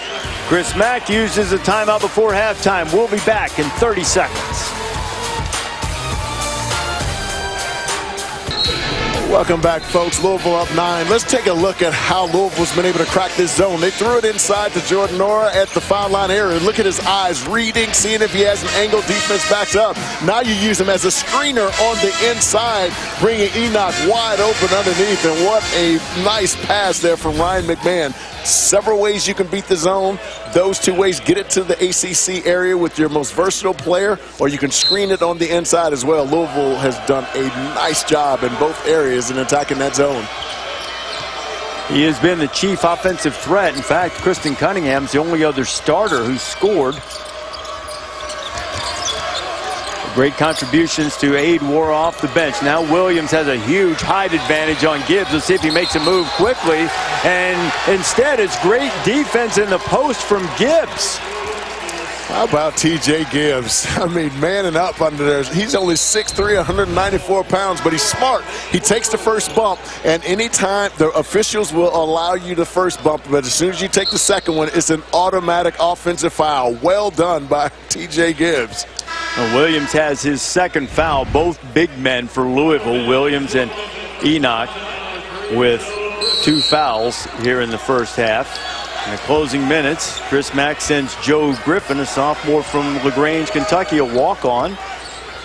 Chris Mack uses a timeout before halftime. We'll be back in 30 seconds. Welcome back, folks. Louisville up 9. Let's take a look at how Louisville's been able to crack this zone. They threw it inside to Jordan Nora at the foul line area. Look at his eyes, reading, seeing if he has an angle. Defense backs up. Now you use him as a screener on the inside, bringing Enoch wide open underneath. And what a nice pass there from Ryan McMahon. Several ways you can beat the zone. Those 2 ways: get it to the ACC area with your most versatile player, or you can screen it on the inside as well. Louisville has done a nice job in both areas in attacking that zone. He has been the chief offensive threat. In fact, Kristen Cunningham's the only other starter who's scored. Great contributions to aid Wara off the bench. Now Williams has a huge height advantage on Gibbs. Let's see if he makes a move quickly. And instead, it's great defense in the post from Gibbs. How about T.J. Gibbs? I mean, manning up under there. He's only 6'3", 194 pounds, but he's smart. He takes the first bump, and anytime the officials will allow you the first bump, but as soon as you take the second one, it's an automatic offensive foul. Well done by T.J. Gibbs. Well, Williams has his second foul, both big men for Louisville, Williams and Enoch, with 2 fouls here in the first half. In the closing minutes, Chris Mack sends Joe Griffin, a sophomore from LaGrange, Kentucky, a walk-on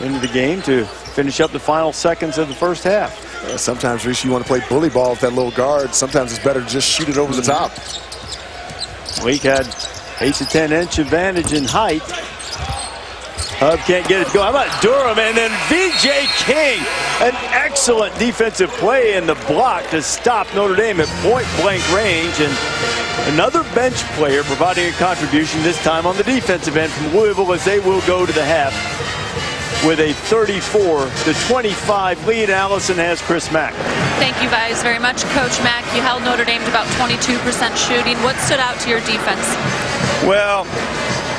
into the game to finish up the final seconds of the first half. Sometimes, Reese, you want to play bully ball with that little guard. Sometimes it's better to just shoot it over the top. Leak had 8 to 10 inch advantage in height. Hub can't get it to go. How about Durham? And then V.J. King, an excellent defensive play in the block to stop Notre Dame at point-blank range. And another bench player providing a contribution, this time on the defensive end from Louisville, as they will go to the half with a 34-25 lead. Allison has Chris Mack. Thank you guys very much. Coach Mack, you held Notre Dame to about 22% shooting. What stood out to your defense? Well,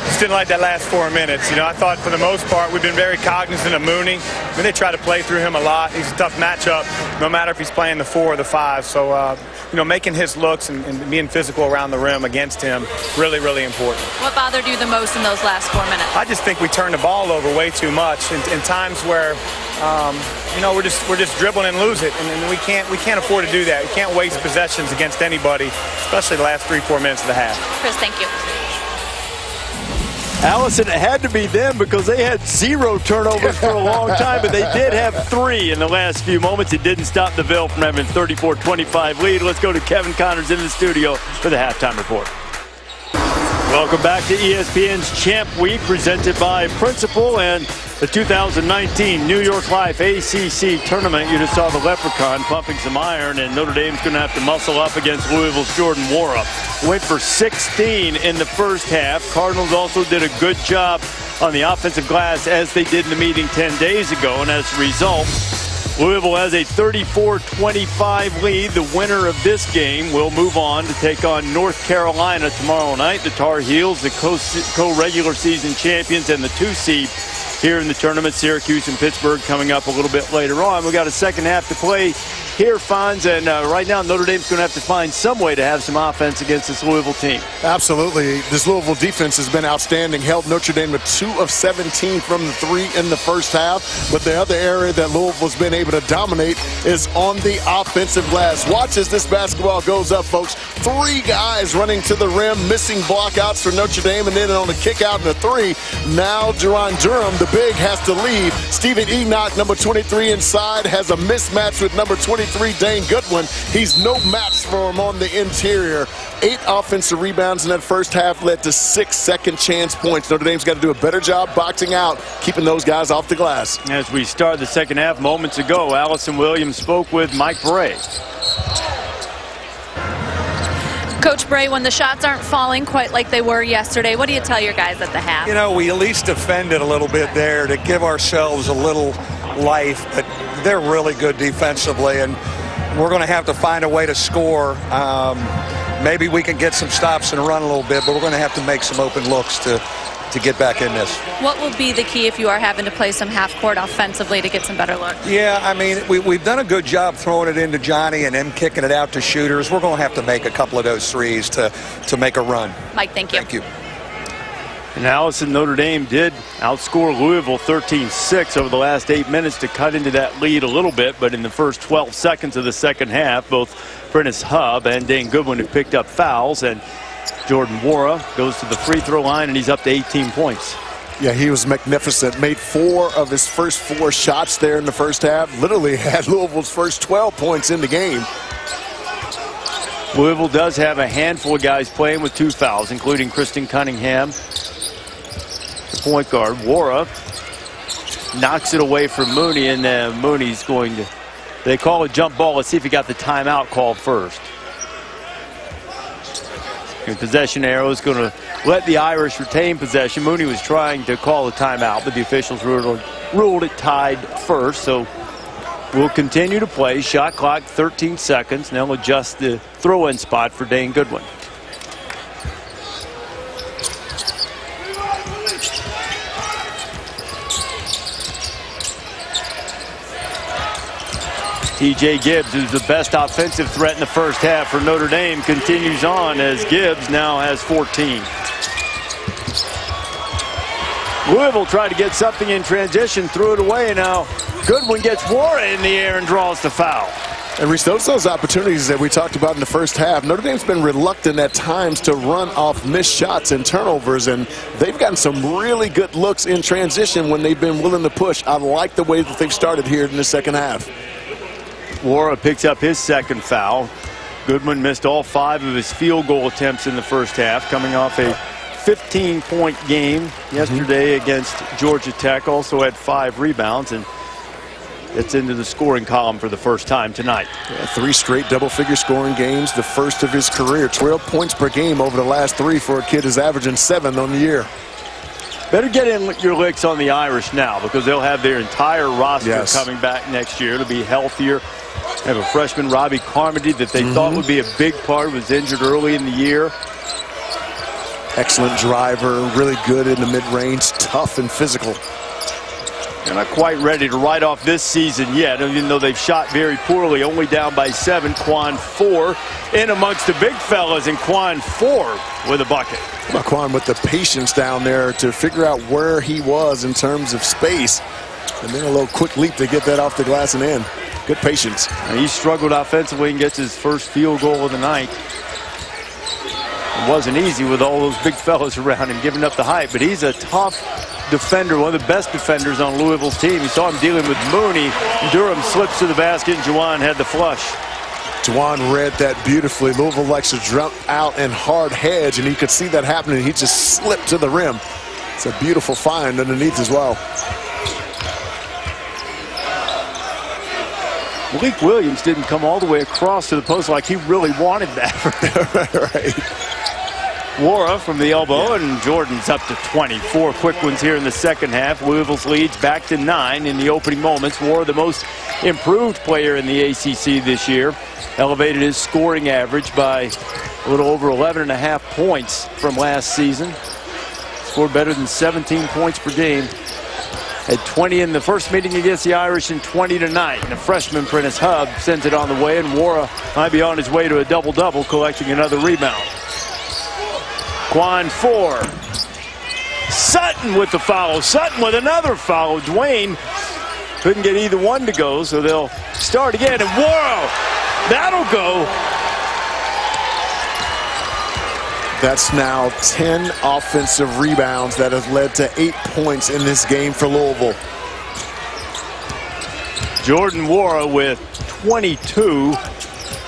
just didn't like that last 4 minutes. You know, I thought for the most part we've been very cognizant of Mooney. I mean, they try to play through him a lot. He's a tough matchup, no matter if he's playing the 4 or the 5. So, you know, making his looks and being physical around the rim against him, really, really important. What bothered you the most in those last 4 minutes? I just think we turned the ball over way too much in times where, you know, we're just dribbling and lose it, and we can't afford to do that. We can't waste possessions against anybody, especially the last 3-4 minutes of the half. Chris, thank you. Allison, it had to be them because they had 0 turnovers for a long time, but they did have 3 in the last few moments. It didn't stop the Ville from having a 34-25 lead. Let's go to Kevin Connors in the studio for the halftime report. Welcome back to ESPN's Champ Week, presented by Principal and the 2019 New York Life ACC tournament. You just saw the Leprechaun pumping some iron, and Notre Dame's going to have to muscle up against Louisville's Jordan Wara. Went for 16 in the first half. Cardinals also did a good job on the offensive glass, as they did in the meeting 10 days ago, and as a result, Louisville has a 34-25 lead. The winner of this game will move on to take on North Carolina tomorrow night. The Tar Heels, the co-regular season champions, and the 2 seed here in the tournament. Syracuse and Pittsburgh coming up a little bit later on. We've got a second half to play here, Fonz, and right now Notre Dame's going to have to find some way to have some offense against this Louisville team. Absolutely. This Louisville defense has been outstanding. Held Notre Dame to 2 of 17 from the 3 in the first half. But the other area that Louisville's been able to dominate is on the offensive glass. Watch as this basketball goes up, folks. 3 guys running to the rim, missing blockouts for Notre Dame, and then on the kick out in the 3. Now Jerron Durham, the big, has to leave. Stephen Enoch, number 23 inside, has a mismatch with number 23, Dane Goodwin. He's no match for him on the interior. 8 offensive rebounds in that first half led to 6 second chance points. Notre Dame's got to do a better job boxing out, keeping those guys off the glass. As we start the second half moments ago, Allison Williams spoke with Mike Bray. Coach Bray, when the shots aren't falling quite like they were yesterday, what do you tell your guys at the half? You know, we at least defended a little bit there to give ourselves a little life, but they're really good defensively, and we're going to have to find a way to score. Maybe we can get some stops and run a little bit, but we're going to have to make some open looks to get back in this. What will be the key if you are having to play some half-court offensively to get some better looks? Yeah, I mean, we've done a good job throwing it into Johnny and them kicking it out to shooters. We're going to have to make a couple of those threes to make a run. Mike, thank you. Thank you. And Allison, Notre Dame did outscore Louisville 13-6 over the last 8 minutes to cut into that lead a little bit, but in the first 12 seconds of the second half, both Prentice Hub and Dane Goodwin have picked up fouls, and Jordan Wara goes to the free throw line, and he's up to 18 points. Yeah, he was magnificent. Made 4 of his first 4 shots there in the first half. Literally had Louisville's first 12 points in the game. Louisville does have a handful of guys playing with 2 fouls, including Kristen Cunningham, the point guard. Wara knocks it away from Mooney, and Mooney's going to, they call a jump ball. Let's see if he got the timeout called first. And possession arrow is going to let the Irish retain possession. Mooney was trying to call a timeout, but the officials ruled it tied first. So we'll continue to play. Shot clock 13 seconds. Now we'll adjust the throw-in spot for Dane Goodwin. TJ Gibbs, who's the best offensive threat in the first half for Notre Dame, continues on as Gibbs now has 14. Louisville tried to get something in transition, threw it away. Now Goodwin gets Wara in the air and draws the foul. And Reese, those opportunities that we talked about in the first half, Notre Dame's been reluctant at times to run off missed shots and turnovers, and they've gotten some really good looks in transition when they've been willing to push. I like the way that they've started here in the second half. Wara picks up his second foul. Goodwin missed all 5 of his field goal attempts in the first half, coming off a 15-point game yesterday against Georgia Tech. Also had 5 rebounds, and it's into the scoring column for the first time tonight. 3 straight double-figure scoring games, the first of his career. 12 points per game over the last 3 for a kid who's averaging 7 on the year. Better get in your licks on the Irish now, because they'll have their entire roster coming back next year to be healthier. They have a freshman, Robbie Carmody, that they thought would be a big part, was injured early in the year. Excellent driver, really good in the mid-range, tough and physical. They're not quite ready to write off this season yet, even though they've shot very poorly, only down by 7. Quan 4 in amongst the big fellas, and Quan 4 with a bucket. Quan with the patience down there to figure out where he was in terms of space, and then a little quick leap to get that off the glass and in. Good patience. And he struggled offensively and gets his first field goal of the night. It wasn't easy with all those big fellas around him giving up the height, but he's a tough defender, one of the best defenders on Louisville's team. You saw him dealing with Mooney. Durham slips to the basket, and Juwan had the flush. Juwan read that beautifully. Louisville likes to jump out and hard hedge, and he could see that happening. He just slipped to the rim. It's a beautiful find underneath as well. Malik Williams didn't come all the way across to the post like he really wanted that. Right. Wara from the elbow, and Jordan's up to 20. 4 quick ones here in the second half. Louisville's leads back to 9 in the opening moments. Wara, the most improved player in the ACC this year, elevated his scoring average by a little over 11.5 points from last season. Scored better than 17 points per game. Had 20 in the first meeting against the Irish and 20 tonight. And a freshman, Prentice Hub, sends it on the way, and Wara might be on his way to a double-double, collecting another rebound. Quan 4. Sutton with the foul. Sutton with another foul. Dwayne couldn't get either one to go, so they'll start again. And Wara, that'll go. That's now 10 offensive rebounds that have led to 8 points in this game for Louisville. Jordan Wara with 22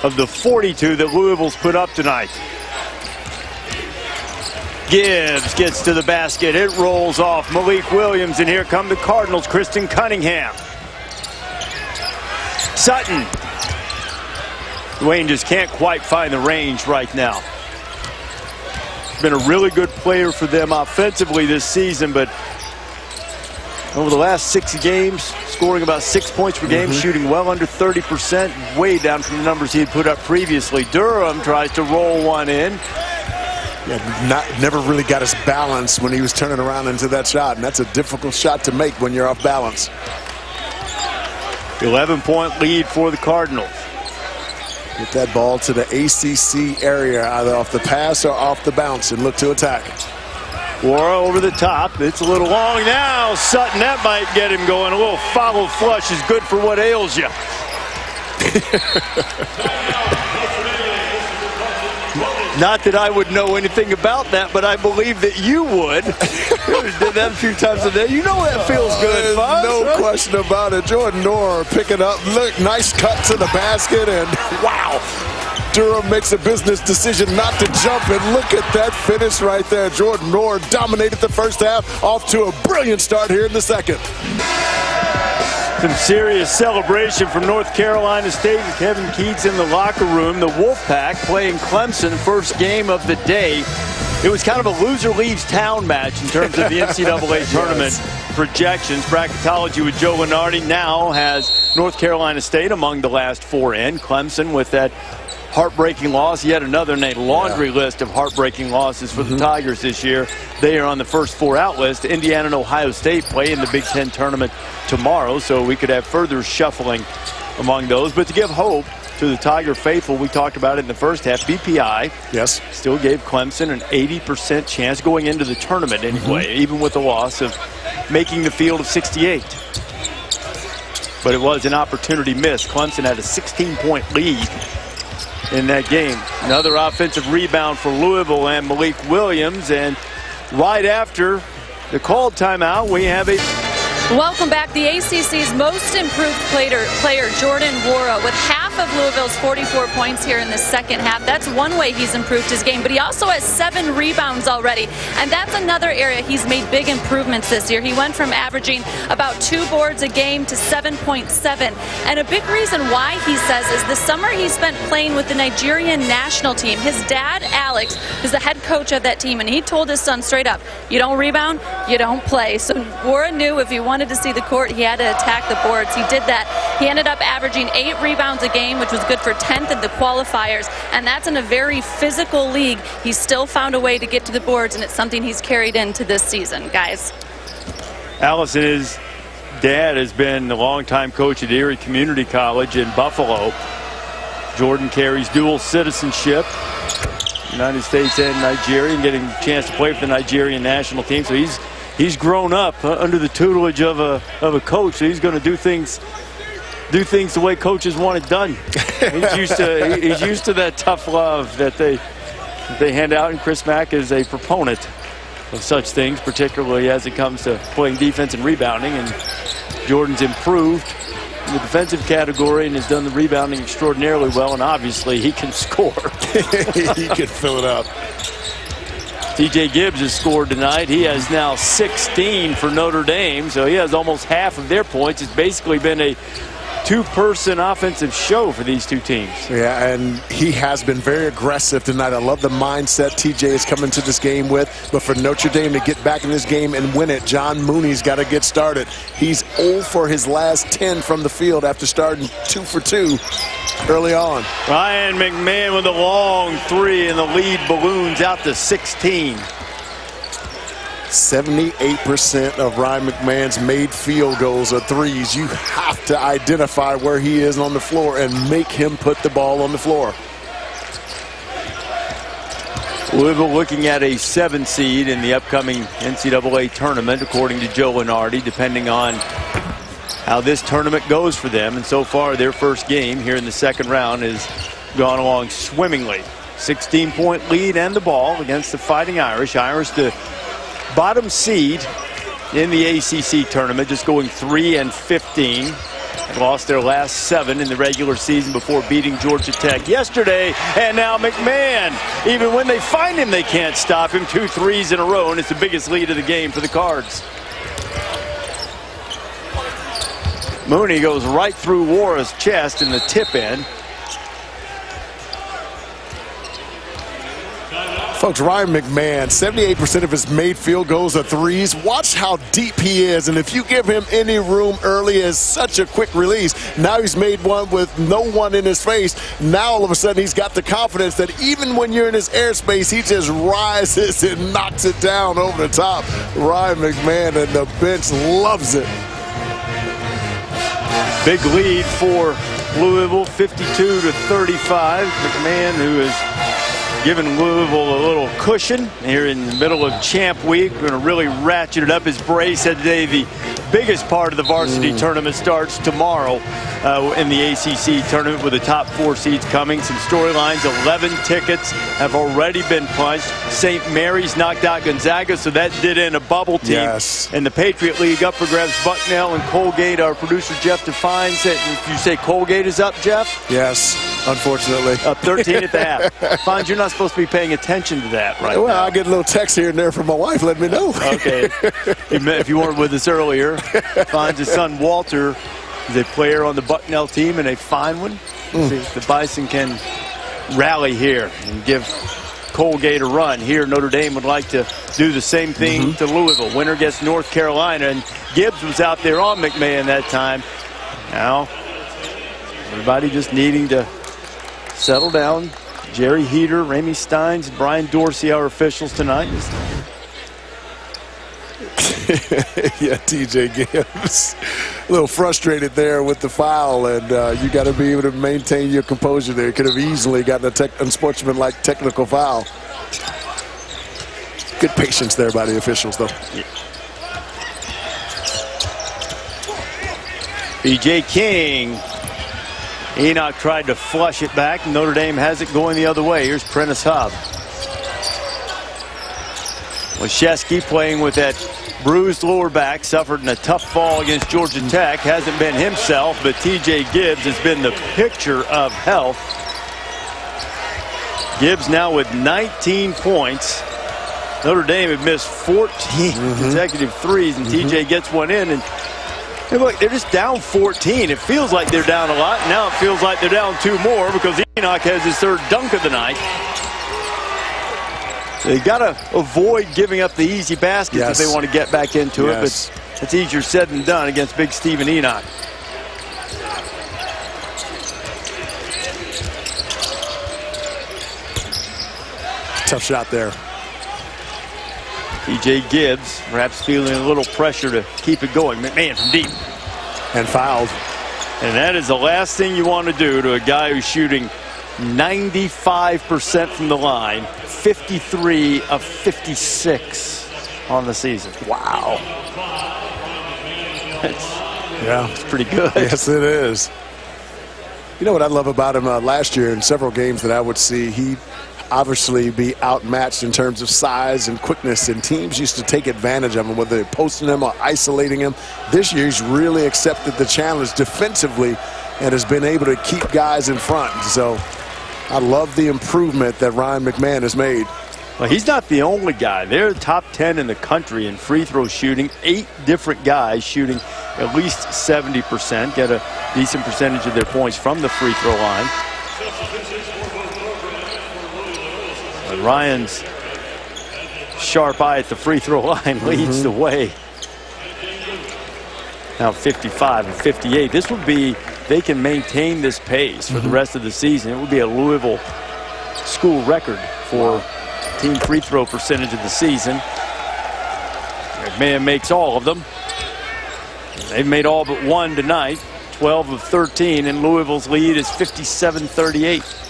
of the 42 that Louisville's put up tonight. Gibbs gets to the basket. It rolls off Malik Williams, and here come the Cardinals. Kristen Cunningham. Sutton. Dwayne just can't quite find the range right now. Been a really good player for them offensively this season, but over the last 6 games, scoring about 6 points per game, shooting well under 30%, way down from the numbers he had put up previously. Durham tries to roll one in. Yeah, never really got his balance when he was turning around into that shot, and that's a difficult shot to make when you're off balance. 11-point lead for the Cardinals. Get that ball to the ACC area, either off the pass or off the bounce, and look to attack. Wara over the top. It's a little long now. Sutton, that might get him going. A little follow flush is good for what ails you. Not that I would know anything about that, but I believe that you would. Did that a few times a day. You know that feels good, Fonz. No question about it. Jordan Noor picking up. Look, nice cut to the basket, and wow. Durham makes a business decision not to jump, and look at that finish right there. Jordan Noor dominated the first half, off to a brilliant start here in the second. Some serious celebration from North Carolina State and Kevin Keats in the locker room. The Wolfpack playing Clemson, first game of the day. It was kind of a loser leaves town match in terms of the NCAA tournament projections. Bracketology with Joe Lenardi now has North Carolina State among the last 4 in. Clemson with that heartbreaking loss, yet another in a laundry list of heartbreaking losses for the Tigers this year. They are on the first 4 out list. Indiana and Ohio State play in the Big Ten tournament tomorrow, so we could have further shuffling among those. But to give hope to the Tiger faithful. We talked about it in the first half. BPI still gave Clemson an 80% chance going into the tournament anyway, even with the loss of making the field of 68. But it was an opportunity missed. Clemson had a 16-point lead in that game. Another offensive rebound for Louisville and Malik Williams. And right after the called timeout, we have a... Welcome back. The ACC's most improved player, Jordan Wara, with half of Louisville's 44 points here in the second half. That's one way he's improved his game, but he also has 7 rebounds already, and that's another area he's made big improvements this year. He went from averaging about 2 boards a game to 7.7, and a big reason why, he says, is the summer he spent playing with the Nigerian national team. His dad, Alex, is the head coach of that team, and he told his son straight up, you don't rebound, you don't play. So Wara knew if he wanted to see the court, he had to attack the boards. He did that. He ended up averaging 8 rebounds a game, which was good for 10th in the qualifiers, and that's in a very physical league. He still found a way to get to the boards, and it's something he's carried into this season, guys. Allison, his dad has been the longtime coach at Erie Community College in Buffalo. Jordan carries dual citizenship, United States and Nigeria, and getting a chance to play for the Nigerian national team. So he's grown up under the tutelage of a coach. So he's going to do things the way coaches want it done. He's used to that tough love that they hand out, and Chris Mack is a proponent of such things, particularly as it comes to playing defense and rebounding. And Jordan's improved in the defensive category and has done the rebounding extraordinarily well, and obviously he can score. He can fill it up. TJ Gibbs has scored tonight. He has now 16 for Notre Dame, so he has almost half of their points. It's basically been a 2-person offensive show for these two teams. Yeah, and he has been very aggressive tonight. I love the mindset TJ is coming to this game with. But for Notre Dame to get back in this game and win it, John Mooney's got to get started. He's 0 for his last 10 from the field after starting 2 for 2 early on. Ryan McMahon with a long 3, and the lead balloons out to 16. 78% of Ryan McMahon's made field goals are threes. You have to identify where he is on the floor and make him put the ball on the floor. Louisville looking at a 7 seed in the upcoming NCAA tournament, according to Joe Lenardi, depending on how this tournament goes for them. And so far, their first game here in the second round has gone along swimmingly. 16-point lead and the ball against the Fighting Irish. Irish, the bottom seed in the ACC tournament, just going 3-15. Lost their last 7 in the regular season before beating Georgia Tech yesterday. And now McMahon, even when they find him, they can't stop him. 2 threes in a row, and it's the biggest lead of the game for the Cards. Mooney goes right through Wara's chest in the tip in. Folks, Ryan McMahon, 78% of his made field goals are threes. Watch how deep he is, and if you give him any room early, it's such a quick release. Now he's made one with no one in his face. Now all of a sudden he's got the confidence that even when you're in his airspace, he just rises and knocks it down over the top. Ryan McMahon and the bench loves it. Big lead for Louisville, 52-35. McMahon, who is giving Louisville a little cushion here in the middle of Champ Week. We're going to really ratchet it up. As Bray said today, the biggest part of the varsity tournament starts tomorrow in the ACC tournament with the top 4 seeds coming. Some storylines. 11 tickets have already been punched. St. Mary's knocked out Gonzaga, so that did end a bubble team. Yes. And the Patriot League up for grabs. Bucknell and Colgate. Our producer Jeff Define said, you say Colgate is up, Jeff? Yes, unfortunately. Up 13 at the half. Fines, you're not supposed to be paying attention to that right now. Well, I get a little text here and there from my wife letting me know. Okay. If you weren't with us earlier, Fines' son Walter is a player on the Bucknell team and a fine one. See if the Bison can rally here and give Colgate a run. Here, Notre Dame would like to do the same thing to Louisville. Winner gets North Carolina, and Gibbs was out there on McMahon that time. Now, everybody just needing to settle down. Jerry Heater, Ramey Steins, Brian Dorsey, our officials tonight. Yeah, TJ Gibbs. A little frustrated there with the foul, and you got to be able to maintain your composure there. Could have easily gotten an unsportsmanlike technical foul. Good patience there by the officials, though. Yeah. B.J. King. Enoch tried to flush it back. Notre Dame has it going the other way. Here's Prentice Hub. Leschewski playing with that bruised lower back, suffered in a tough fall against Georgia Tech. Hasn't been himself, but T.J. Gibbs has been the picture of health. Gibbs now with 19 points. Notre Dame had missed 14 consecutive threes, and T.J. gets one in. And look, they're just down 14. It feels like they're down a lot. Now it feels like they're down 2 more because Enoch has his 3rd dunk of the night. They got to avoid giving up the easy baskets if they want to get back into it, but it's easier said than done against big Stephen Enoch. Tough shot there. T.J. Gibbs perhaps feeling a little pressure to keep it going. McMahon from deep. And fouled. And that is the last thing you want to do to a guy who's shooting 95% from the line, 53 of 56 on the season. Wow. It's pretty good. Yes, it is. You know what I love about him last year in several games that I would see, he'd obviously be outmatched in terms of size and quickness, and teams used to take advantage of him, whether they're posting him or isolating him. This year he's really accepted the challenge defensively and has been able to keep guys in front. So I love the improvement that Ryan McMahon has made. Well, he's not the only guy. They're top 10 in the country in free throw shooting. 8 different guys shooting at least 70%, get a decent percentage of their points from the free throw line. But Ryan's sharp eye at the free throw line leads the way. Now 55 and 58. This would be, they can maintain this pace for the rest of the season. It would be a Louisville school record for team free throw percentage of the season. McMahon makes all of them. They've made all but one tonight. 12 of 13, and Louisville's lead is 57-38.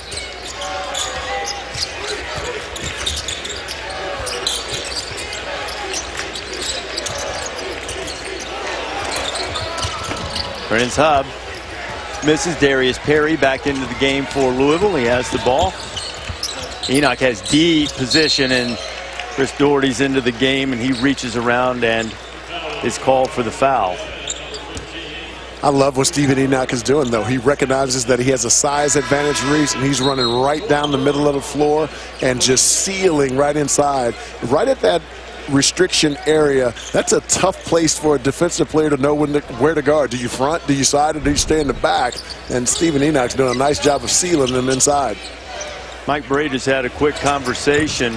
Prentice Hub misses. Darius Perry back into the game for Louisville. He has the ball. Enoch has deep position, and Chris Doherty's into the game, and he reaches around and is called for the foul. I love what Stephen Enoch is doing, though. He recognizes that he has a size advantage reach, and he's running right down the middle of the floor and just sealing right inside, right at that restriction area. That's a tough place for a defensive player to know where to guard. Do you front, do you side, or do you stay in the back? And Stephen Enoch's doing a nice job of sealing them inside. Mike Braid has had a quick conversation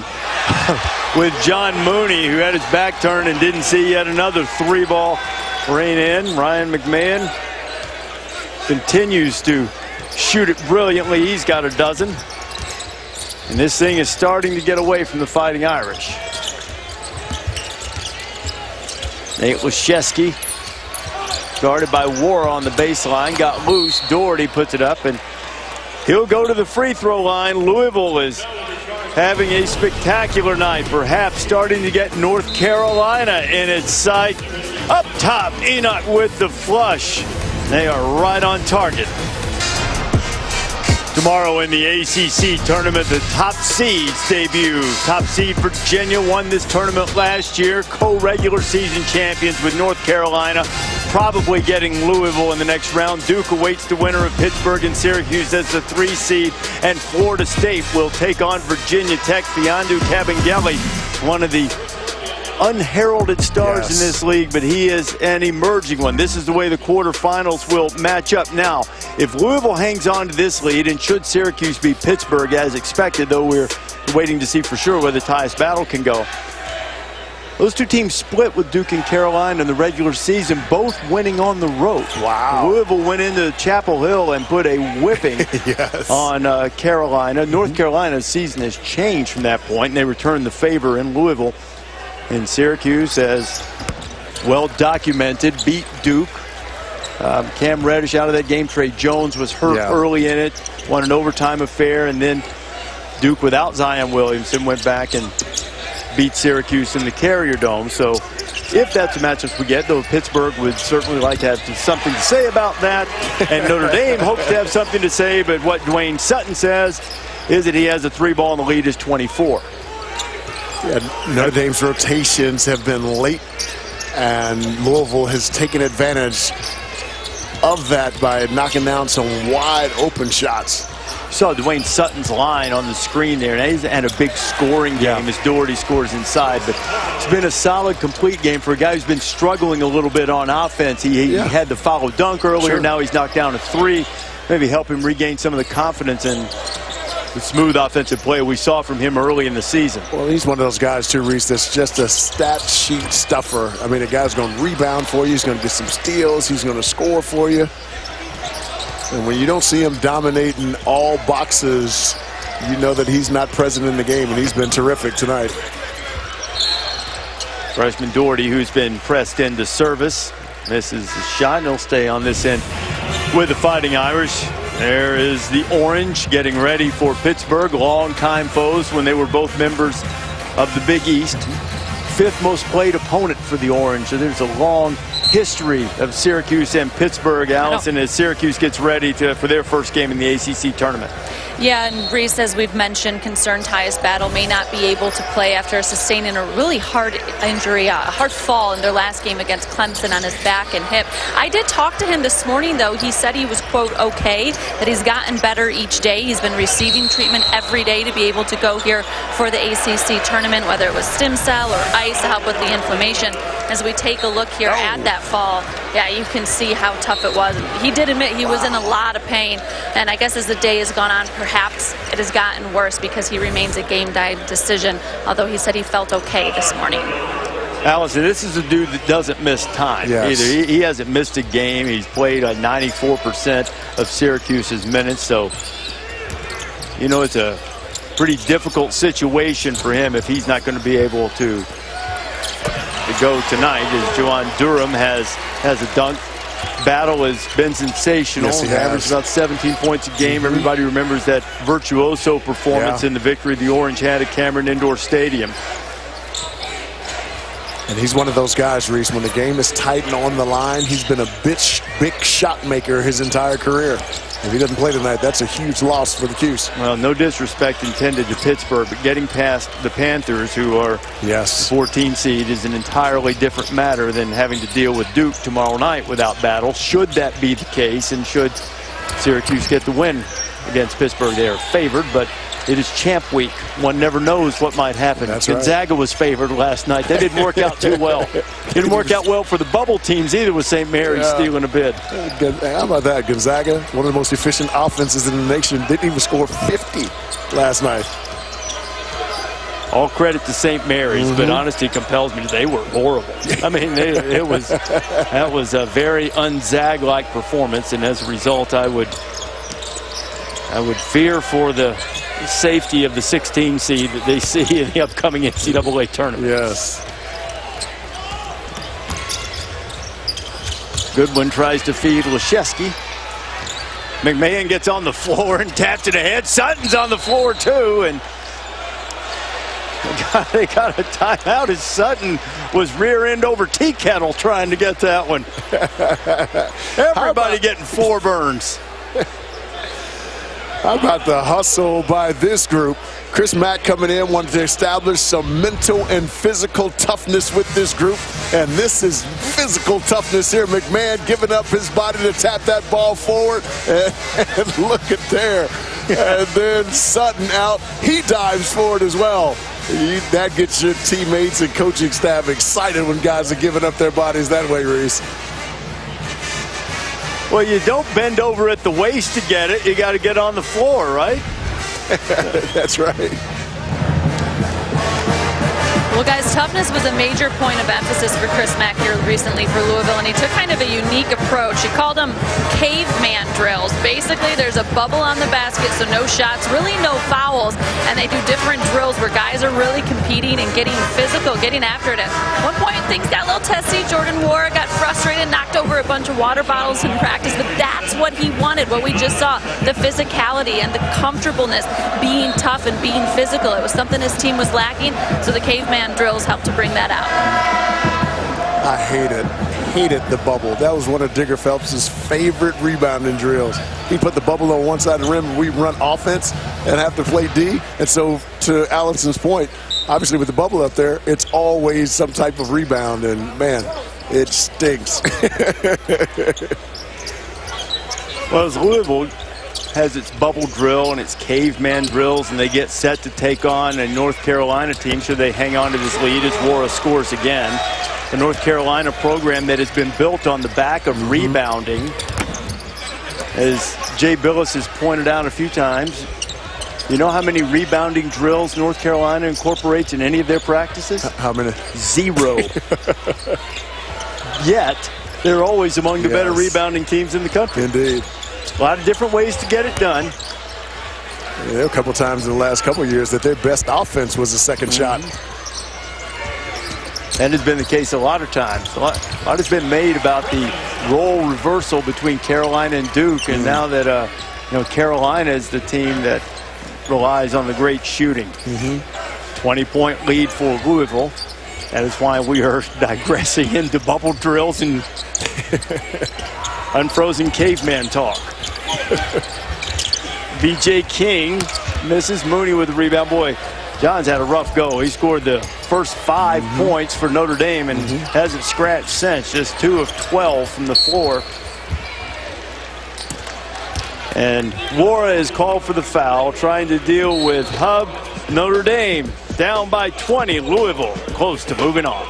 with John Mooney, who had his back turned and didn't see yet another 3-ball rain in. Ryan McMahon continues to shoot it brilliantly. He's got a dozen. And this thing is starting to get away from the Fighting Irish. Nate Leschewski, guarded by War on the baseline, got loose. Doherty puts it up, and he'll go to the free throw line. Louisville is having a spectacular night, perhaps starting to get North Carolina in its sight. Up top, Enoch with the flush. They are right on target. Tomorrow in the ACC tournament, the top seeds debut. Top seed Virginia won this tournament last year. Co-regular season champions with North Carolina. Probably getting Louisville in the next round. Duke awaits the winner of Pittsburgh and Syracuse as the 3 seed. And Florida State will take on Virginia Tech. Fiondu Kabengele, one of the unheralded stars in this league, but he is an emerging one. This is the way the quarterfinals will match up. Now, if Louisville hangs on to this lead, and should Syracuse beat Pittsburgh as expected, though we're waiting to see for sure where the Tyus battle can go, those two teams split with Duke and Carolina in the regular season, both winning on the road. Wow. Louisville went into Chapel Hill and put a whipping on Carolina. North Carolina's season has changed from that point, and they returned the favor in Louisville. And Syracuse, as well documented, beat Duke Cam Reddish out of that game. Trey Jones was hurt early in it, won an overtime affair, and then Duke without Zion Williamson went back and beat Syracuse in the Carrier Dome. So if that's a matchup we get, though Pittsburgh would certainly like to have something to say about that, and Notre Dame hopes to have something to say, but what Dwayne Sutton says is that he has a 3-ball and the lead is 24. Yeah, Notre Dame's rotations have been late, and Louisville has taken advantage of that by knocking down some wide open shots. You saw Dwayne Sutton's line on the screen there, and he's had a big scoring game as Doherty scores inside, but it's been a solid, complete game for a guy who's been struggling a little bit on offense. He had the follow dunk earlier. Now he's knocked down a 3. Maybe help him regain some of the confidence and the smooth offensive play we saw from him early in the season. Well, he's one of those guys, too, Reese, that's just a stat sheet stuffer. I mean, a guy's going to rebound for you. He's going to get some steals. He's going to score for you. And when you don't see him dominating all boxes, you know that he's not present in the game, and he's been terrific tonight. Freshman Doherty, who's been pressed into service, misses the shot, and he'll stay on this end with the Fighting Irish. There is the Orange getting ready for Pittsburgh, longtime foes when they were both members of the Big East. 5th most played opponent for the Orange, so there's a long history of Syracuse and Pittsburgh, Allison, as Syracuse gets ready for their first game in the ACC tournament. Yeah, and Reese, as we've mentioned, concerned Tyus Battle may not be able to play after sustaining a really hard injury, a hard fall in their last game against Clemson on his back and hip. I did talk to him this morning, though. He said he was, quote, okay, that he's gotten better each day. He's been receiving treatment every day to be able to go here for the ACC tournament, whether it was stem cell or ice to help with the inflammation. As we take a look here at that fall, yeah, you can see how tough it was. He did admit he was in a lot of pain, and I guess as the day has gone on, perhaps it has gotten worse because he remains a game-day decision, although he said he felt okay this morning. Allison, this is a dude that doesn't miss time either. He hasn't missed a game. He's played 94% of Syracuse's minutes, so you know it's a pretty difficult situation for him if he's not going to be able to go tonight, as Juwan Durham has a dunk. Battle has been sensational. Yes, he averaged about 17 points a game. Everybody remembers that virtuoso performance in the victory the Orange had at Cameron Indoor Stadium. And he's one of those guys, Reese, when the game is tight and on the line, he's been a big shot maker his entire career. If he doesn't play tonight, that's a huge loss for the Cuse. Well, no disrespect intended to Pittsburgh, but getting past the Panthers, who are the 14 seed, is an entirely different matter than having to deal with Duke tomorrow night without Battle. Should that be the case, and should Syracuse get the win against Pittsburgh, they are favored, but it is champ week. One never knows what might happen. Gonzaga was favored last night. That didn't work out too well. Didn't work out well for the bubble teams either, with St. Mary's stealing a bid. How about that? Gonzaga, one of the most efficient offenses in the nation, didn't even score 50 last night. All credit to St. Mary's, but honesty compels me, they were horrible. I mean, that was a very un-Zag-like performance, and as a result, I would fear for the safety of the 16 seed that they see in the upcoming NCAA tournament. Yes. Goodwin tries to feed Leschewski. McMahon gets on the floor and taps it ahead. Sutton's on the floor too, and they got a timeout as Sutton was rear end over tea kettle trying to get that one. Everybody getting 4 burns. How about the hustle by this group? Chris Mack coming in, wanted to establish some mental and physical toughness with this group. And this is physical toughness here. McMahon giving up his body to tap that ball forward. And look at there. And then Sutton out. He dives forward as well. That gets your teammates and coaching staff excited when guys are giving up their bodies that way, Reese. Well, you don't bend over at the waist to get it. You got to get on the floor, right? That's right. Well, guys, toughness was a major point of emphasis for Chris Mack here recently for Louisville, and he took kind of a unique approach. He called them caveman drills. Basically, there's a bubble on the basket, so no shots, really no fouls, and they do different drills where guys are really competing and getting physical, getting after it. At one point, things got a little testy. Jordan Wara got frustrated, knocked over a bunch of water bottles in practice, but that's what he wanted, what we just saw, the physicality and the comfortableness, being tough and being physical. It was something his team was lacking, so the caveman drills helped to bring that out. I hated the bubble. That was one of Digger Phelps' favorite rebounding drills. He put the bubble on one side of the rim, and we run offense and have to play D. And so, to Allison's point, obviously with the bubble up there, it's always some type of rebound, and man, it stinks. Well, as Louisville has its bubble drill and its caveman drills, and they get set to take on a North Carolina team should they hang on to this lead as Wara scores again. The North Carolina program that has been built on the back of rebounding. As Jay Billis has pointed out a few times, you know how many rebounding drills North Carolina incorporates in any of their practices? How many? 0. Yet, they're always among the better rebounding teams in the country. Indeed. A lot of different ways to get it done. Yeah, a couple times in the last couple of years that their best offense was a second shot. That has been the case a lot of times. A lot has been made about the role reversal between Carolina and Duke, and now that you know, Carolina is the team that relies on the great shooting. 20-point lead for Louisville. That is why we are digressing into bubble drills and unfrozen caveman talk. B.J. King misses Mooney with the rebound. Boy, John's had a rough go. He scored the first 5 points for Notre Dame and hasn't scratched since. Just 2 of 12 from the floor. And Wara is called for the foul, trying to deal with Hub. Notre Dame down by 20. Louisville close to moving on.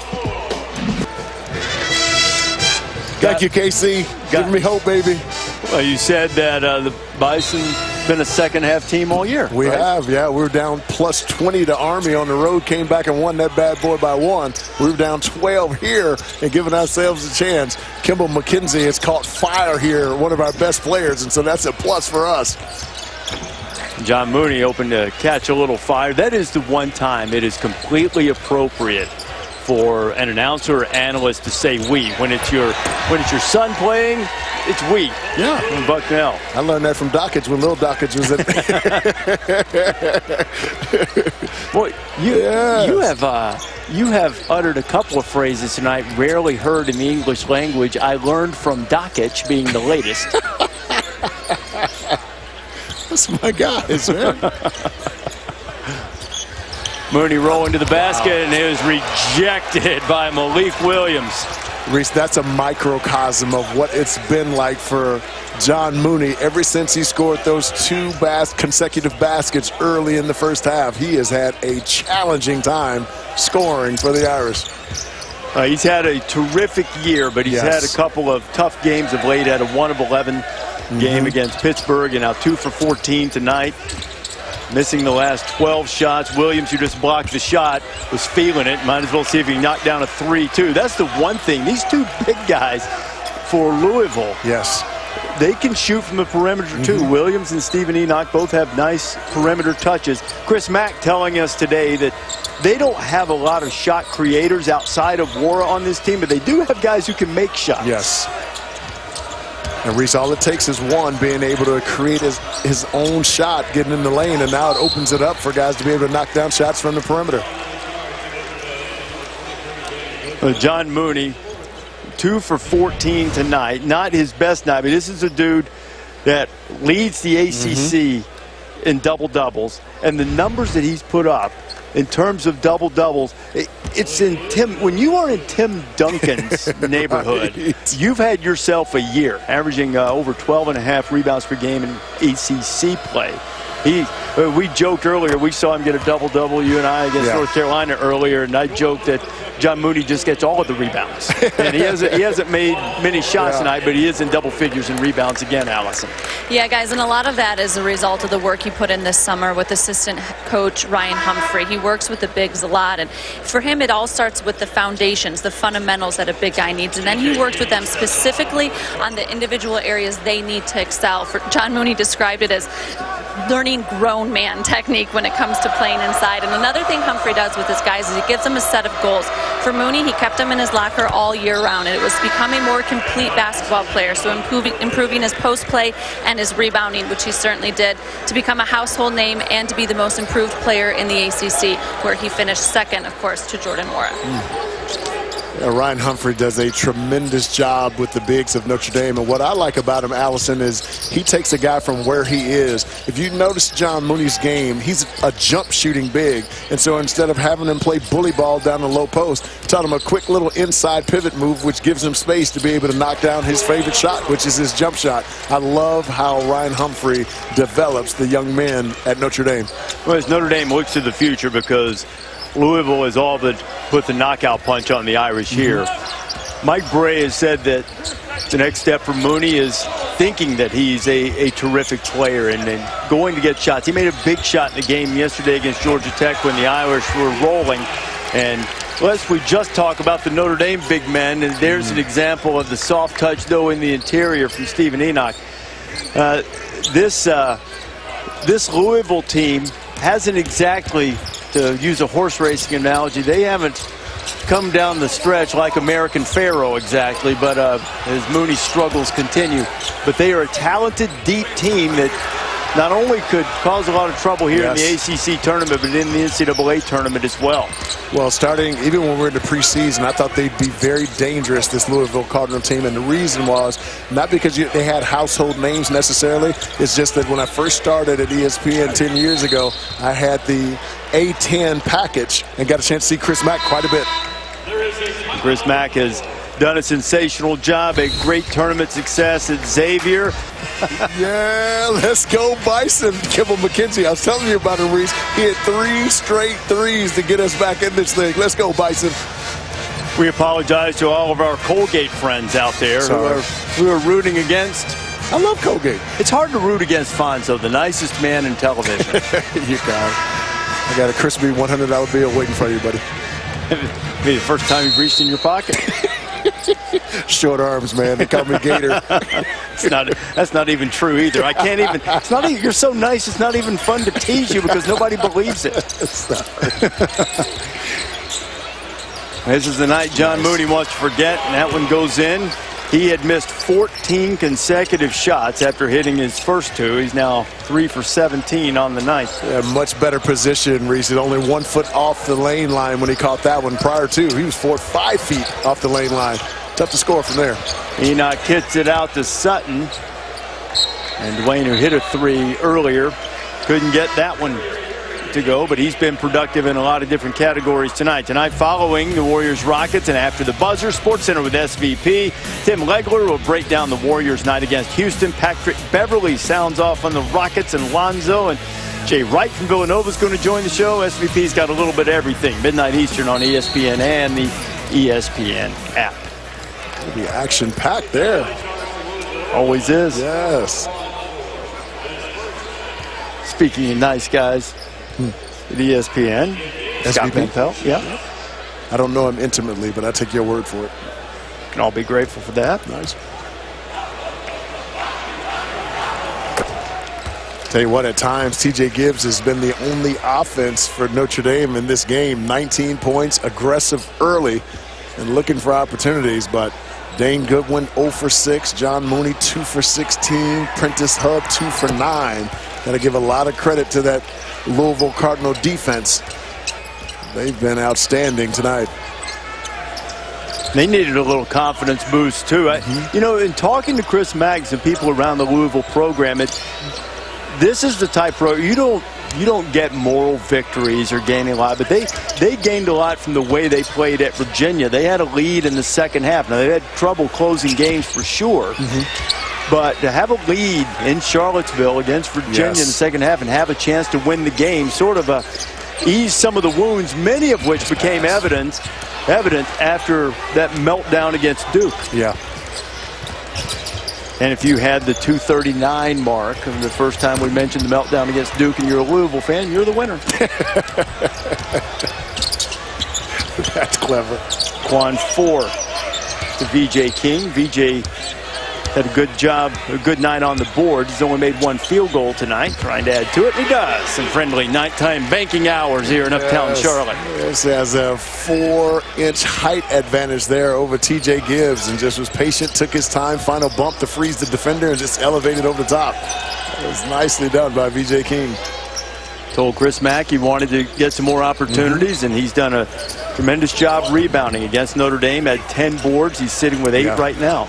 Thank you, KC. Giving me hope, baby. Well, you said that the Bison been a second-half team all year. We have, yeah. We were down plus 20 to Army on the road, came back and won that bad boy by 1. We were down 12 here and giving ourselves a chance. Kimball McKenzie has caught fire here, one of our best players, and so that's a plus for us. John Mooney open to catch a little fire. That is the one time it is completely appropriate for an announcer or analyst to say we. When it's your son playing, it's we. Yeah. From Bucknell. I learned that from Dockage when Little Dockage was at Boy, you have uttered a couple of phrases tonight rarely heard in the English language. I learned from Dockage being the latest. That's my guys, man. Mooney rolling to the basket, and it was rejected by Malik Williams. Reese, that's a microcosm of what it's been like for John Mooney ever since he scored those 2 consecutive baskets early in the first half. He has had a challenging time scoring for the Irish. He's had a terrific year, but he's had a couple of tough games of late. Had a 1 of 11 game against Pittsburgh, and now 2 for 14 tonight. Missing the last 12 shots. Williams, who just blocked the shot, was feeling it. Might as well see if he can knock down a 3, too. That's the one thing. These 2 big guys for Louisville. Yes. They can shoot from the perimeter, too. Williams and Stephen Enoch both have nice perimeter touches. Chris Mack telling us today that they don't have a lot of shot creators outside of Wara on this team, but they do have guys who can make shots. Yes. And Reese, all it takes is one being able to create his own shot, getting in the lane, and now it opens it up for guys to be able to knock down shots from the perimeter. John Mooney, 2 for 14 tonight. Not his best night, but this is a dude that leads the ACC in double-doubles. And the numbers that he's put up in terms of double-doubles, it's in when you are in Tim Duncan's neighborhood, you've had yourself a year, averaging over 12.5 rebounds per game in ACC play. We joked earlier, we saw him get a double-double, you and I, against North Carolina earlier, and I joked that John Mooney just gets all of the rebounds. And he hasn't made many shots tonight, but he is in double figures in rebounds again, Allison. Yeah, guys, and a lot of that is a result of the work he put in this summer with assistant coach Ryan Humphrey. He works with the bigs a lot, and for him it all starts with the foundations, the fundamentals that a big guy needs, and then he works with them specifically on the individual areas they need to excel. John Mooney described it as learning grown man technique when it comes to playing inside. And another thing Humphrey does with his guys is he gives them a set of goals. For Mooney, he kept them in his locker all year round, and it was to become a more complete basketball player, so improving his post play and his rebounding, which he certainly did, to become a household name and to be the most improved player in the ACC, where he finished second, of course, to Jordan Mora. Ryan Humphrey does a tremendous job with the bigs of Notre Dame, and what I like about him, Allison, is he takes a guy from where he is. If you notice John Mooney's game, he's a jump shooting big, and so instead of having him play bully ball down the low post, taught him a quick little inside pivot move, which gives him space to be able to knock down his favorite shot, which is his jump shot. I love how Ryan Humphrey develops the young men at Notre Dame. Well, as Notre Dame looks to the future, because Louisville has all but put the knockout punch on the Irish here. Mike Bray has said that the next step for Mooney is thinking that he's a terrific player and going to get shots. He made a big shot in the game yesterday against Georgia Tech when the Irish were rolling. And lest we just talk about the Notre Dame big men, and there's an example of the soft touch, though, in the interior from Stephen Enoch. This Louisville team hasn't exactly, to use a horse racing analogy, they haven't come down the stretch like American Pharaoh exactly, but as Mooney's struggles continue. But they are a talented, deep team that not only could cause a lot of trouble here in the ACC tournament, but in the NCAA tournament as well. Well, starting even when we're in the preseason, I thought they'd be very dangerous, this Louisville Cardinal team, and the reason was not because they had household names necessarily. It's just that when I first started at ESPN 10 years ago, I had the A10 package and got a chance to see Chris Mack quite a bit. Chris Mack has done a sensational job, a great tournament success at Xavier. Yeah, let's go Bison. Kimball McKenzie, I was telling you about him, Reese. He had 3 straight threes to get us back in this thing. Let's go Bison. We apologize to all of our Colgate friends out there who are rooting against. I love Colgate. It's hard to root against Fonzo, the nicest man in television. You got it. I got a crispy $100 bill waiting for you, buddy. Be the first time you've reached in your pocket. Short arms, man. They call me Gator. That's not even true either. I can't even. It's not even. You're so nice. It's not even fun to tease you because nobody believes it. This is the night John Mooney wants to forget, and that one goes in. He had missed 14 consecutive shots after hitting his first 2. He's now 3 for 17 on the night. Yeah, much better position, Reese. Only 1 foot off the lane line when he caught that one. Prior to, he was 4 or 5 feet off the lane line. Tough to score from there. Enoch hits it out to Sutton. And Dwayne, who hit a 3 earlier, couldn't get that one to go, but he's been productive in a lot of different categories tonight. Tonight, following the Warriors-Rockets and after the buzzer, Sports Center with SVP. Tim Legler will break down the Warriors' night against Houston. Patrick Beverly sounds off on the Rockets and Lonzo, and Jay Wright from Villanova is going to join the show. SVP's got a little bit of everything. Midnight Eastern on ESPN and the ESPN app. It'll be action-packed there. Always is. Yes. Speaking of nice guys, at ESPN, Scott Van Pelt. Yeah. I don't know him intimately, but I take your word for it. Can all be grateful for that. Nice. Tell you what, at times, TJ Gibbs has been the only offense for Notre Dame in this game. 19 points, aggressive early, and looking for opportunities, but Dane Goodwin 0 for 6, John Mooney 2 for 16, Prentice Hub 2 for 9. Got to give a lot of credit to that Louisville Cardinal defense. They've been outstanding tonight. They needed a little confidence boost too. You know, in talking to Chris Maggs and people around the Louisville program, this is the type of you don't get moral victories or gaining a lot, but they gained a lot from the way they played at Virginia. They had a lead in the second half. Now, they had trouble closing games for sure, But to have a lead in Charlottesville against Virginia in the second half and have a chance to win the game sort of eased some of the wounds, many of which became evident after that meltdown against Duke. Yeah. And if you had the 2:39 mark of the first time we mentioned the meltdown against Duke and you're a Louisville fan, you're the winner. That's clever. Quan 4 to VJ King. VJ had a good job, a good night on the board. He's only made one field goal tonight, trying to add to it. He does. Some friendly nighttime banking hours here in uptown Charlotte. This has a 4-inch height advantage there over TJ Gibbs, and just was patient, took his time, final bump to freeze the defender, and just elevated over the top. It was nicely done by VJ King. Told Chris Mack he wanted to get some more opportunities, and he's done a tremendous job rebounding against Notre Dame. Had 10 boards. He's sitting with 8 right now.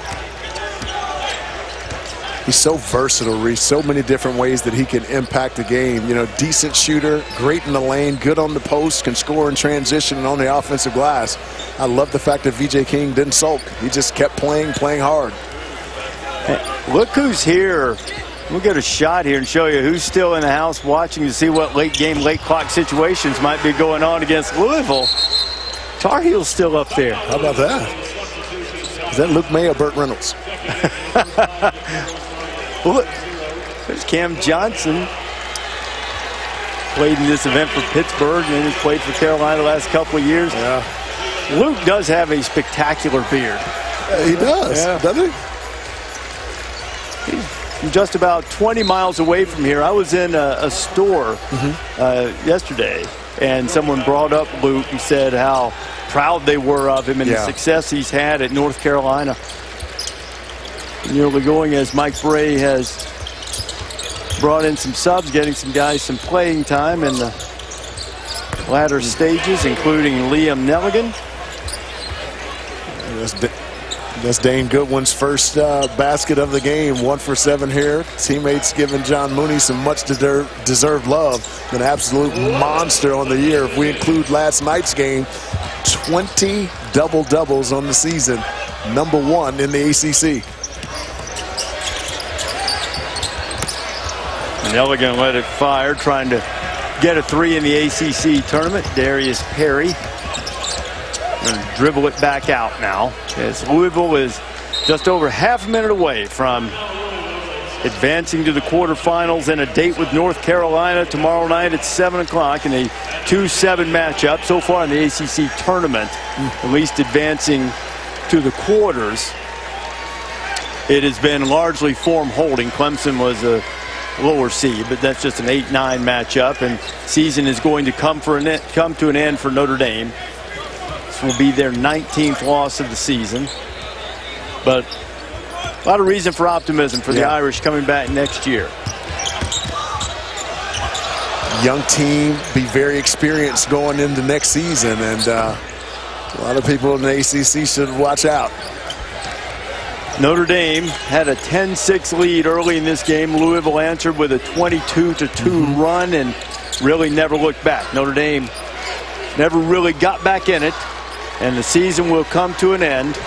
He's so versatile, Reese. So many different ways that he can impact the game. You know, decent shooter, great in the lane, good on the post, can score in transition and on the offensive glass. I love the fact that VJ King didn't sulk. He just kept playing hard. Hey, look who's here. We'll get a shot here and show you who's still in the house watching to see what late game, late clock situations might be going on against Louisville. Tar Heel's still up there. How about that? Is that Luke May or Burt Reynolds? Look, there's Cam Johnson. Played in this event for Pittsburgh, and he's played for Carolina the last couple of years. Yeah. Luke does have a spectacular beard. He does, doesn't he? He's just about 20 miles away from here. I was in a store yesterday, and someone brought up Luke and said how proud they were of him and the success he's had at North Carolina. Nearly going as Mike Bray has brought in some subs, getting some guys some playing time in the latter stages, including Liam Nelligan. That's Dane Goodwin's first basket of the game. 1 for 7 here. Teammates giving John Mooney some much deserved love. An absolute monster on the year. If we include last night's game, 20 double-doubles on the season. #1 in the ACC. Nelligan let it fire, trying to get a 3 in the ACC tournament. Darius Perry going to dribble it back out now, as Louisville is just over half a minute away from advancing to the quarterfinals and a date with North Carolina tomorrow night at 7 o'clock in a 2-7 matchup. So far in the ACC tournament, at least advancing to the quarters, it has been largely form holding. Clemson was a lower seed, but that's just an 8-9 matchup, and season is going to come to an end for Notre Dame. This will be their 19th loss of the season, but a lot of reason for optimism for the Irish coming back next year. Young team, be very experienced going into next season, and a lot of people in the ACC should watch out. Notre Dame had a 10-6 lead early in this game. Louisville answered with a 22-2 run and really never looked back. Notre Dame never really got back in it, and the season will come to an end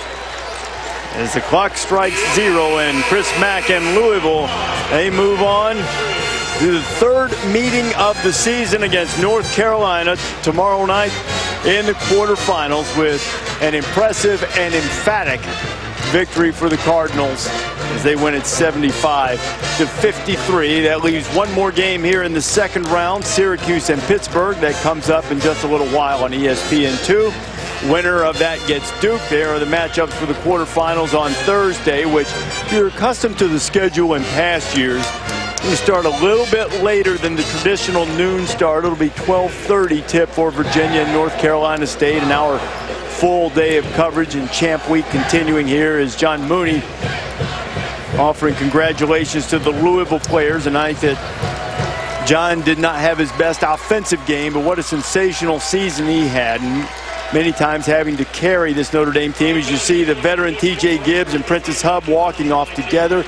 as the clock strikes 0, and Chris Mack and Louisville, they move on to the 3rd meeting of the season against North Carolina tomorrow night in the quarterfinals, with an impressive and emphatic victory for the Cardinals as they win it 75-53. That leaves one more game here in the second round, Syracuse and Pittsburgh. That comes up in just a little while on ESPN2. Winner of that gets Duke. There are the matchups for the quarterfinals on Thursday, which, if you're accustomed to the schedule in past years, we start a little bit later than the traditional noon start. It'll be 12:30 tip for Virginia and North Carolina State. An hour full day of coverage, and Champ Week continuing here as John Mooney offering congratulations to the Louisville players. A night that John did not have his best offensive game, but what a sensational season he had, and many times having to carry this Notre Dame team. As you see the veteran TJ Gibbs and Prentice Hub walking off together.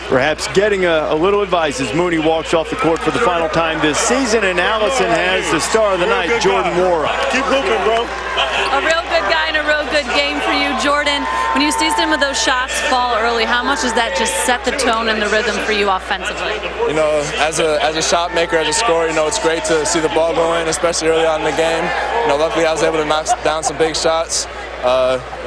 Perhaps getting a little advice as Mooney walks off the court for the final time this season. And Allison has the star of the night, Jordan Wara. Keep hooping, bro. A real good guy and a real good game for you, Jordan. When you see some of those shots fall early, how much does that just set the tone and the rhythm for you offensively? You know, as a shot maker, as a scorer, you know, it's great to see the ball go in, especially early on in the game. You know, luckily I was able to knock down some big shots.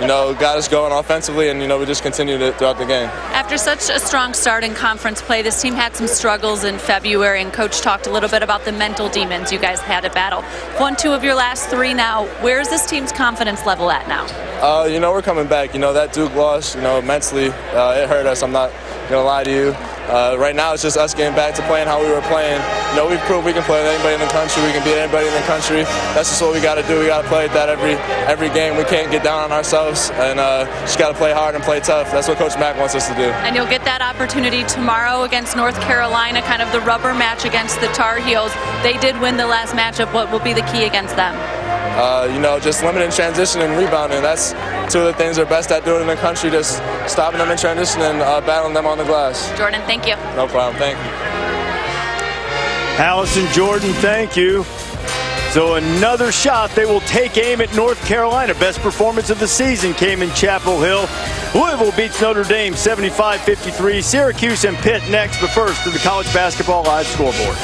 You know, got us going offensively, and, you know, we just continued it throughout the game. After such a strong start in conference play, this team had some struggles in February, and Coach talked a little bit about the mental demons you guys had to battle. Won 2 of your last 3 now. Where is this team's confidence level at now? You know, we're coming back. You know, that Duke loss, you know, mentally, it hurt us. I'm not going to lie to you. Right now, it's just us getting back to playing how we were playing. You know, we've proved we can play with anybody in the country. We can beat anybody in the country. That's just what we got to do. We got to play at that every game. We can't get down on ourselves, and just got to play hard and play tough. That's what Coach Mack wants us to do. And you'll get that opportunity tomorrow against North Carolina, kind of the rubber match against the Tar Heels. They did win the last matchup. What will be the key against them? You know, just limiting transition and rebounding. That's 2 of the things they're best at doing in the country, just stopping them in transition and battling them on the glass. Jordan, thank you. No problem. Thank you. Allison, Jordan, thank you. So another shot. They will take aim at North Carolina. Best performance of the season came in Chapel Hill. Louisville beats Notre Dame 75-53. Syracuse and Pitt next, but first to the College Basketball Live scoreboard.